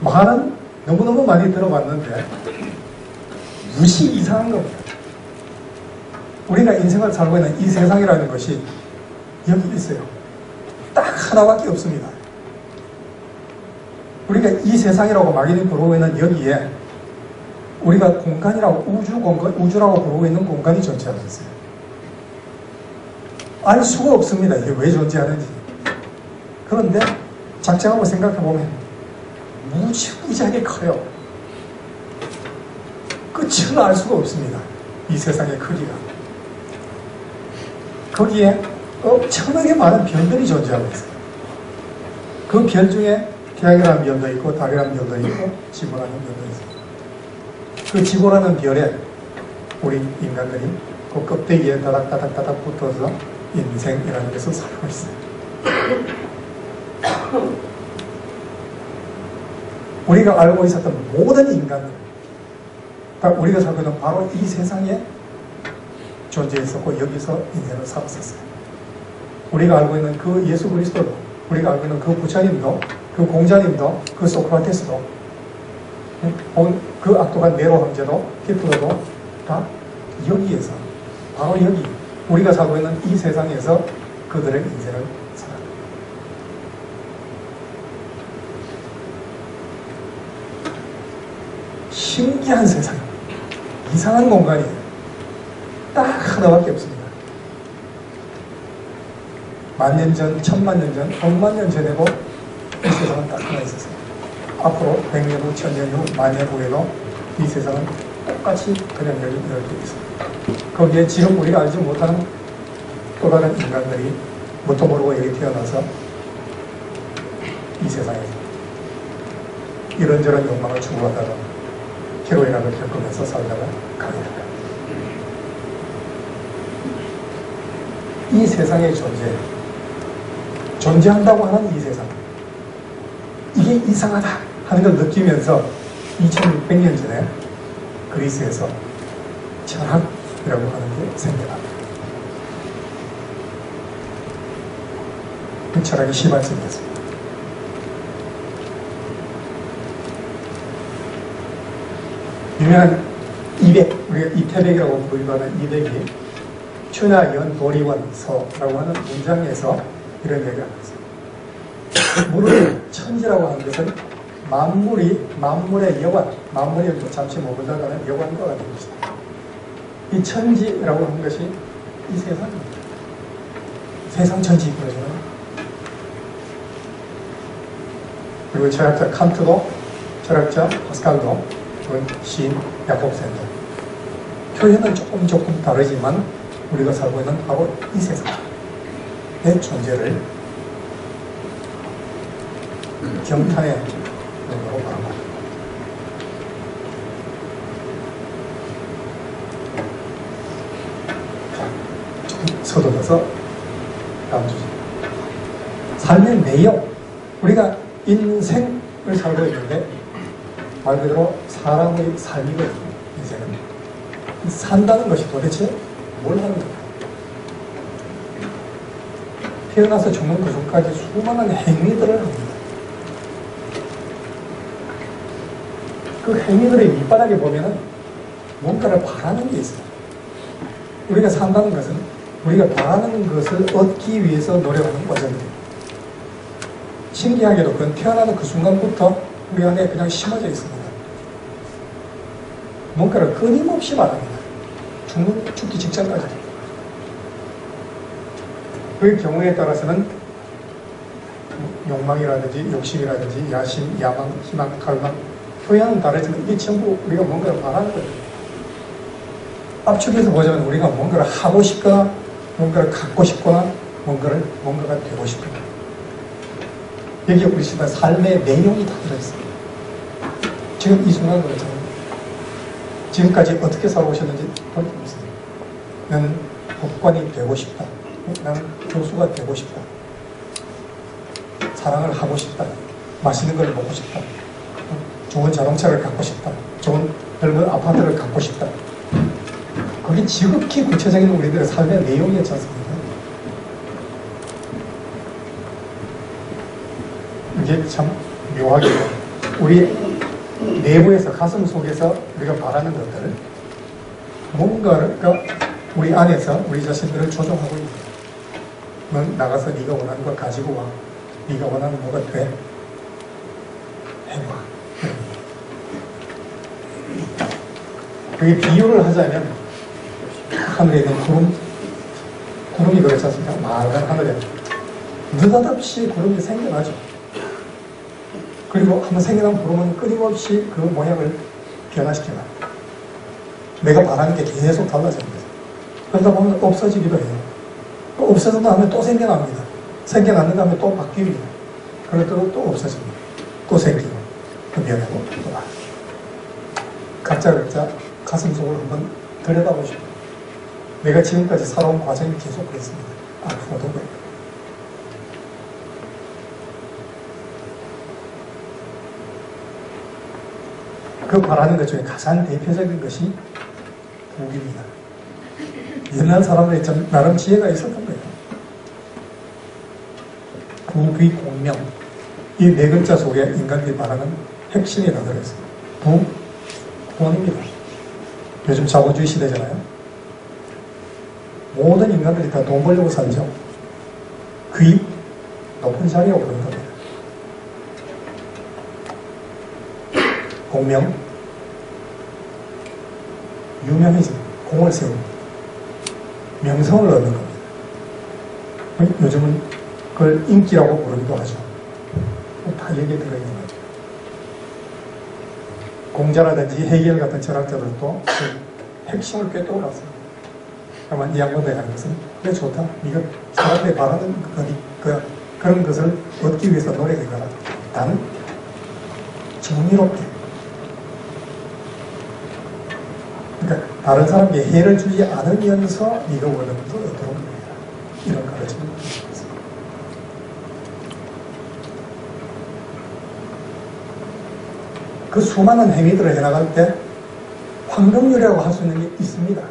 말은 너무너무 많이 들어봤는데 무시 이상한 겁니다. 우리가 인생을 살고 있는 이 세상이라는 것이 여기 있어요. 딱 하나밖에 없습니다. 우리가 이 세상이라고 막연히 부르고 있는 여기에 우리가 공간이라고 우주라고 부르고 있는 공간이 존재하고 있어요. 알 수가 없습니다. 이게 왜 존재하는지. 그런데 작정하고 생각해보면 무지무지하게 커요. 끝을 알 수가 없습니다. 이 세상의 크기가. 거기에 엄청나게 많은 별들이 존재하고 있어요. 그 별 중에 태양이라는 별도 있고 달이라는 별도 있고 지구라는 별도 있어요. 그 지구라는 별에 우리 인간들이 그 껍데기에 다닥다닥 붙어서 인생이라는 데서 살고 있어요. 우리가 알고 있었던 모든 인간들, 우리가 살고 있는 바로 이 세상에 존재했었고 여기서 인생을 살았었어요. 우리가 알고 있는 그 예수 그리스도도, 우리가 알고 있는 그 부처님도, 그 공자님도, 그 소크라테스도, 그 악독한 네로 황제도, 히틀러도 다 여기에서, 바로 여기 우리가 살고 있는 이 세상에서 그들의 인생을 살았다. 신기한 세상입니다. 이상한 공간이에요. 딱 하나밖에 없습니다. 만년 전, 천만 년 전, 억만 년 전에도 이 세상은 딱 하나 있었어요. 앞으로 100년 후, 1000년 후, 만년 후에도 이 세상은 똑같이 그냥 열려 있습니다. 거기에 지금 우리가 알지 못하는 또 다른 인간들이 뭣도 모르고 여기 태어나서 이 세상에서 이런저런 욕망을 추구하다가 희로애락을 겪으면서 살다가 가게 된다. 이 세상의 존재한다고 하는 이 세상, 이게 이상하다 하는 걸 느끼면서 2600년 전에 그리스에서 철학이라고 하는 게 생겨납니다. 그 철학이 시발점이었습니다. 유명한 200, 우리가 이태백이라고 부르기도 하는 200이 춘하연도리원서라고 하는 문장에서 이런 얘기를 하고 있어요. 무릇 천지라고 하는 것은 만물의 여관, 만물에 잠시 머물다가는 여관과 같은 것이다. 이 천지라고 하는 것이 이 세상입니다. 세상 천지 그러잖아요. 그리고 철학자 칸트도, 철학자 파스칼도, 그건 시인 야콥센도. 표현은 조금 다르지만 우리가 살고 있는 바로 이 세상의 존재를 경탄의 눈으로 바라봅니다. 조금 서둘러서 다음 주제. 삶의 내용. 우리가 인생을 살고 있는데 말 그대로 사람의 삶이거든요. 인생은. 산다는 것이 도대체 뭘 하는 거야? 태어나서 죽는 그 전까지 수많은 행위들을 합니다. 그 행위들의 밑바닥에 보면은 뭔가를 바라는 게 있어요. 우리가 산다는 것은 우리가 바라는 것을 얻기 위해서 노력하는 과정이에요. 신기하게도 그건 태어나는 그 순간부터 우리 안에 그냥 심어져 있습니다. 뭔가를 끊임없이 바랍니다. 죽기 직전까지. 그 경우에 따라서는 욕망이라든지 욕심이라든지 야심, 야망, 희망, 갈망 표현은 다르지만 이게 전부 우리가 뭔가를 바라는 거예요. 압축해서 보자면 우리가 뭔가를 하고 싶거나 뭔가를 갖고 싶거나 뭔가가 되고 싶거나 여기에 우리 삶의 내용이 다 들어있습니다. 지금 이 순간 그렇잖아요. 지금까지 어떻게 살아오셨는지 돌이켜보세요. 나는 법관이 되고 싶다. 나는 교수가 되고 싶다. 사랑을 하고 싶다. 맛있는 걸 먹고 싶다. 좋은 자동차를 갖고 싶다. 좋은 넓은 아파트를 갖고 싶다. 그게 지극히 구체적인 우리들의 삶의 내용이었지 않습니까? 이게 참 묘하게 우리 내부에서 가슴 속에서 우리가 바라는 것들을 뭔가가 우리 안에서 우리 자신들을 조종하고 있는 거예요. 넌 나가서 네가 원하는 걸 가지고 와. 네가 원하는 뭐가 돼. 해봐. 그게 비유를 하자면 하늘에 있는 구름이 그렇지 않습니까? 맑은 하늘에 느닷없이 구름이 생겨나죠. 그리고 한번 생겨난 구름은 끊임없이 그 모양을 변화시켜요. 내가 바라는 게 계속 달라집니다. 그러다 보면 없어지기도 해요. 없어진 다음에 또 생겨납니다. 생겨난 다음에 또 바뀝니다. 그러다가 또 없어집니다. 또 생기고 또 변하고 또 나. 각자 가슴 속으로 한번 들여다보시고 내가 지금까지 살아온 과정이 계속 그렇습니다. 앞으로도 그래요. 그 바라는 것 중에 가장 대표적인 것이 부입니다. 옛날 사람들이 좀 나름 지혜가 있었던 거예요. 부, 비, 공명. 이 네 글자 속에 인간들이 바라는 핵심이 다 들어있어요. 부, 돈입니다. 요즘 자본주의 시대잖아요. 모든 인간들이 다 돈 벌려고 살죠. 귀, 높은 자리에 오르는 겁니다. 공명, 유명해진 공을 세우고 명성을 얻는 겁니다. 요즘은 그걸 인기라고 부르기도 하죠. 다 여기에 들어있는 거죠. 공자라든지 해겔 같은 철학자들도 그 핵심을 꿰뚫어갔습니다. 다만 이 양반들이 하는 것은 그래 좋다. 네가 사람들이 바라는 그런 것을 얻기 위해서 노력해가라. 나는 정의롭게 그러니까 다른 사람에게 해를 주지 않으면서 네가 원하는 것을 얻도록 해라. 이런 가르침을 받습니다. 그 수많은 행위들을 해나갈 때 황금률이라고 할 수 있는 게 있습니다.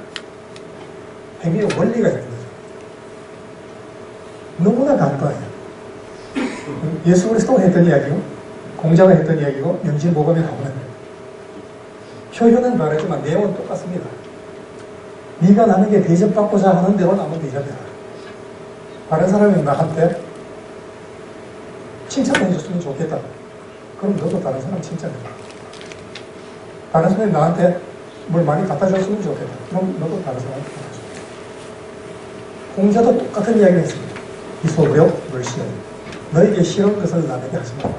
행위의 원리가 있는 거죠. 너무나 간단해요. 예수 그리스도가 했던 이야기고 공자가 했던 이야기고 명실보감이 나오는 표현은 다르지만 내용은 똑같습니다. 네가 나에게 대접받고자 하는 대로 나면 대접해라. 다른 사람이 나한테 칭찬해 줬으면 좋겠다. 그럼 너도 다른 사람 칭찬해라. 다른 사람이 나한테 뭘 많이 갖다 줬으면 좋겠다. 그럼 너도 다른 사람 갖다 줘. 공자도 똑같은 이야기를 했습니다. 이소벽 물시오. 너에게 싫은 것을 남에게 하지 마라.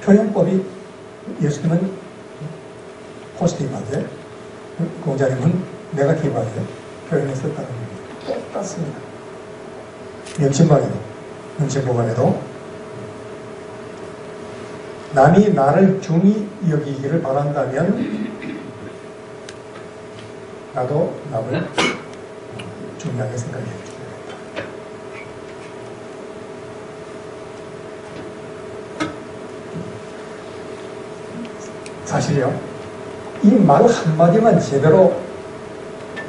표현법이 예수님은 포지티브하게, 공자님은 네거티브하게 표현했었다는 겁니다. 똑같습니다. 명심보감에도 남이 나를 중히 여기기를 바란다면 나도 남을 중요하게 생각해 주겠다. 사실요, 이 말 한마디만 제대로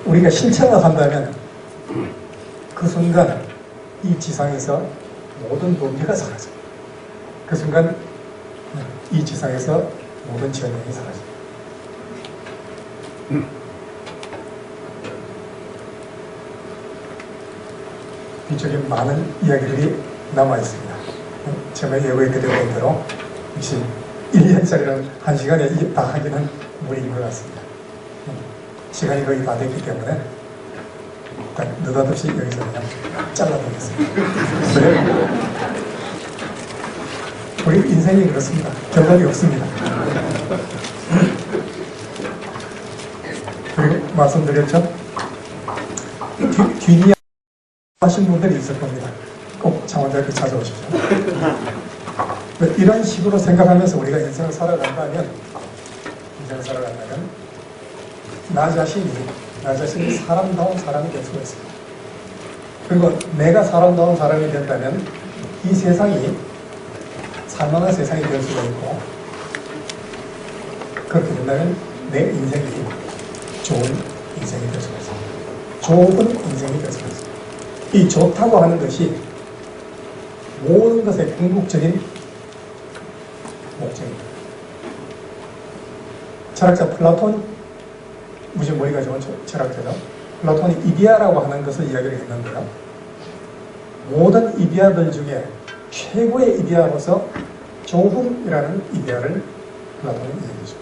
우리가 실천을 한다면 그 순간 이 지상에서 모든 범죄가 사라집니다. 그 순간 이 지상에서 모든 전쟁이 사라집니다. 이쪽에 많은 이야기들이 남아 있습니다. 제가 예고해드린 대로 역시 1년짜리는 1시간에 다 하기는 무리인 것 같습니다. 시간이 거의 다 됐기 때문에 일단 느닷없이 여기서 그냥 잘라보겠습니다. 우리 인생이 그렇습니다. 결론이 없습니다. 그리고 말씀드렸죠? 뒷이야기 하신 분들이 있을 겁니다. 꼭 창원대학교 찾아오십시오. 이런 식으로 생각하면서 우리가 인생을 살아간다면 나 자신이 사람다운 사람이 될 수가 있습니다. 그리고 내가 사람다운 사람이 된다면 이 세상이 살만한 세상이 될 수가 있고, 그렇게 된다면 내 인생이 좋은 인생이 될 수가 있습니다. 좋은 인생이 될 수가 있습니다. 이 좋다고 하는 것이 모든 것의 궁극적인 목적입니다. 철학자 플라톤, 무지 머리가 좋은 철학자죠. 플라톤이 이데아라고 하는 것을 이야기를 했는데요. 모든 이데아들 중에 최고의 이데아로서 조훈이라는 이데아를 플라톤이 이야기했죠.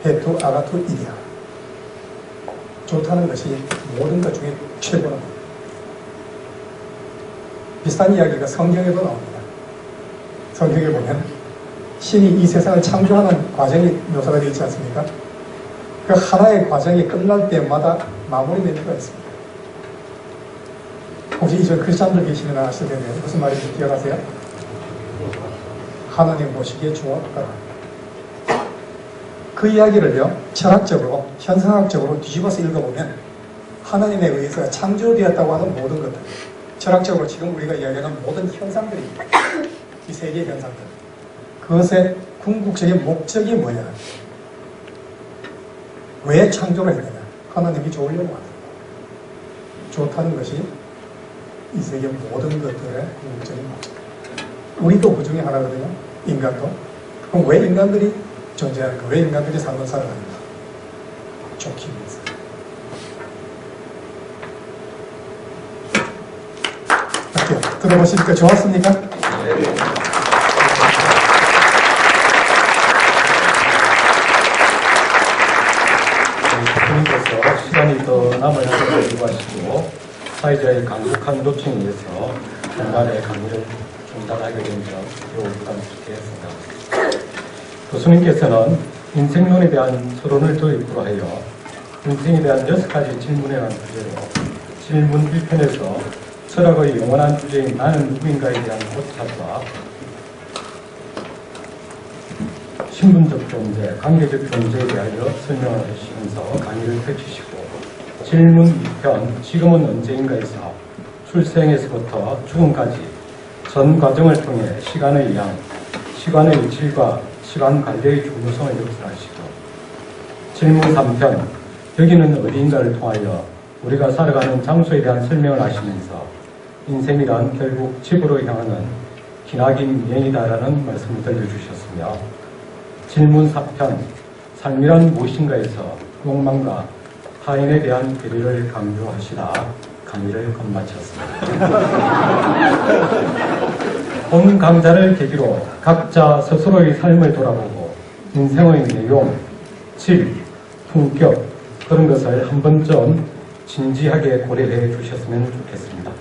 헤투 아가투 이데아. 좋다는 것이 모든 것 중에 최고는 비슷한 이야기가 성경에도 나옵니다. 성경에 보면 신이 이 세상을 창조하는 과정이 묘사가 되어 있지 않습니까? 그 하나의 과정이 끝날 때마다 마무리 멘트가 있습니다. 혹시 이전 크리스찬들 계시면 아실 텐데 무슨 말인지 기억하세요? 하나님 보시기에 좋았다. 그 이야기를요, 철학적으로, 현상학적으로 뒤집어서 읽어보면 하나님에 의해서 창조되었다고 하는 모든 것들, 철학적으로 지금 우리가 이야기하는 모든 현상들입니다. 이 세계의 현상들. 그것의 궁극적인 목적이 뭐냐? 왜 창조를 했느냐? 하나님이 좋으려고 하는 거예요. 좋다는 것이 이 세계 모든 것들의 궁극적인 목적. 우리도 그 중에 하나거든요. 인간도. 그럼 왜 인간들이 존재하는가? 왜 인간들이 삶을 살아가는가? 좋기 위해서. 어때요? 들어보시니까 좋았습니까? 네. 교수님께서 시간이 더 남아있음을 요구하시고 사회자의 강력한 요청에 의해서 중간에 강의를 중단하게 된 점 매우 부담스럽게 생각합니다. 교수님께서는 인생론에 대한 서론을 도입으로 하여 인생에 대한 6가지 질문이라는 주제로 질문 1편에서 철학의 영원한 주제인 나는 누구인가에 대한 고찰과 신분적 존재, 관계적 존재에 대하여 설명을 하시면서 강의를 펼치시고 질문 2편, 지금은 언제인가에서 출생에서부터 죽음까지 전 과정을 통해 시간의 양, 시간의 질과 시간 관계의 중요성을 역설하시고 질문 3편, 여기는 어디인가를 통하여 우리가 살아가는 장소에 대한 설명을 하시면서 인생이란 결국 집으로 향하는 기나긴 여행이다라는 말씀을 들려주셨으며 질문 4편, 삶이란 무엇인가에서 욕망과 타인에 대한 배려를 강조하시다 강의를 끝마쳤습니다. 본 강좌를 계기로 각자 스스로의 삶을 돌아보고 인생의 내용, 질, 품격 그런 것을 한 번쯤 진지하게 고려해 주셨으면 좋겠습니다.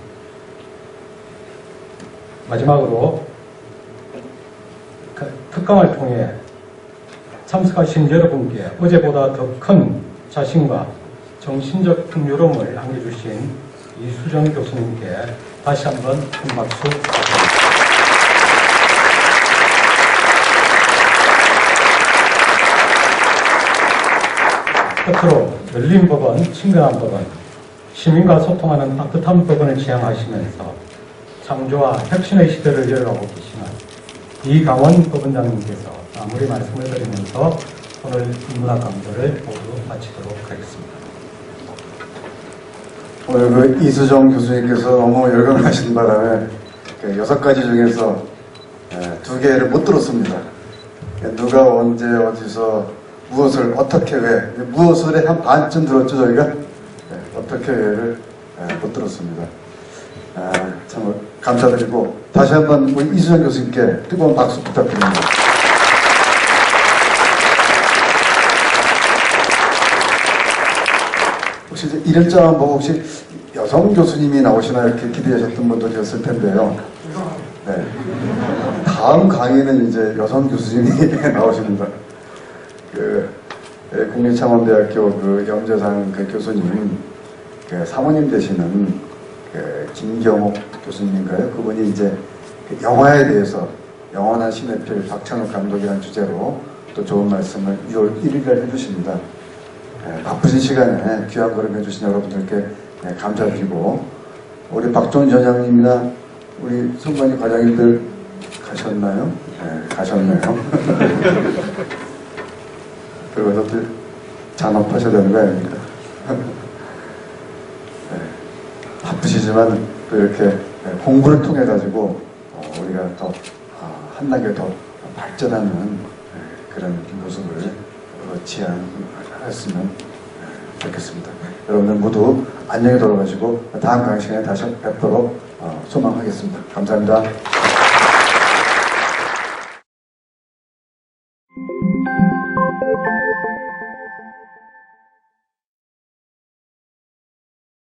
마지막으로 특강을 통해 참석하신 여러분께 어제보다 더 큰 자신과 정신적 풍요로움을 안겨주신 이수정 교수님께 다시 한번 큰 박수 부탁드립니다. 끝으로 열린 법원, 친근한 법원, 시민과 소통하는 따뜻한 법원을 지향하시면서 창조와 혁신의 시대를 열어가고 계시는 이강원 법원장님께서 마무리 말씀을 드리면서 오늘 인문학 강좌를 모두 마치도록 하겠습니다. 오늘 그 이수정 교수님께서 너무 열광하신 바람에 6가지 중에서 2개를 못 들었습니다. 누가 언제 어디서 무엇을 어떻게 왜 무엇을 한 반쯤 들었죠 저희가. 어떻게 왜를 못 들었습니다. 참 감사드리고 다시 한번 우리 이수정 교수님께 뜨거운 박수 부탁드립니다. 혹시 이제 이럴자만 보고 혹시 여성 교수님이 나오시나 이렇게 기대하셨던 분도 계셨을 텐데요. 네. 다음 강의는 이제 여성 교수님이 나오십니다. 국립창원대학교 영재상 교수님, 사모님 되시는 김경옥 교수님인가요? 그분이 이제 영화에 대해서 영원한 시네필 박찬욱 감독이라는 주제로 또 좋은 말씀을 6월 1일날 해주십니다. 바쁘신 시간에 귀한 걸음 해주신 여러분들께 감사드리고, 우리 박종훈 전장님이나 우리 선관위 과장님들 가셨나요? 네, 가셨네요. 그리고 또 잔업하셔야 되는 거 아닙니까? 네, 바쁘시지만 또 이렇게 공부를 통해 가지고 우리가 더 한 단계 더 발전하는 그런 모습을 지향했으면 좋겠습니다. 여러분들 모두 안녕히 돌아가시고 다음 강의 시간에 다시 뵙도록 소망하겠습니다. 감사합니다.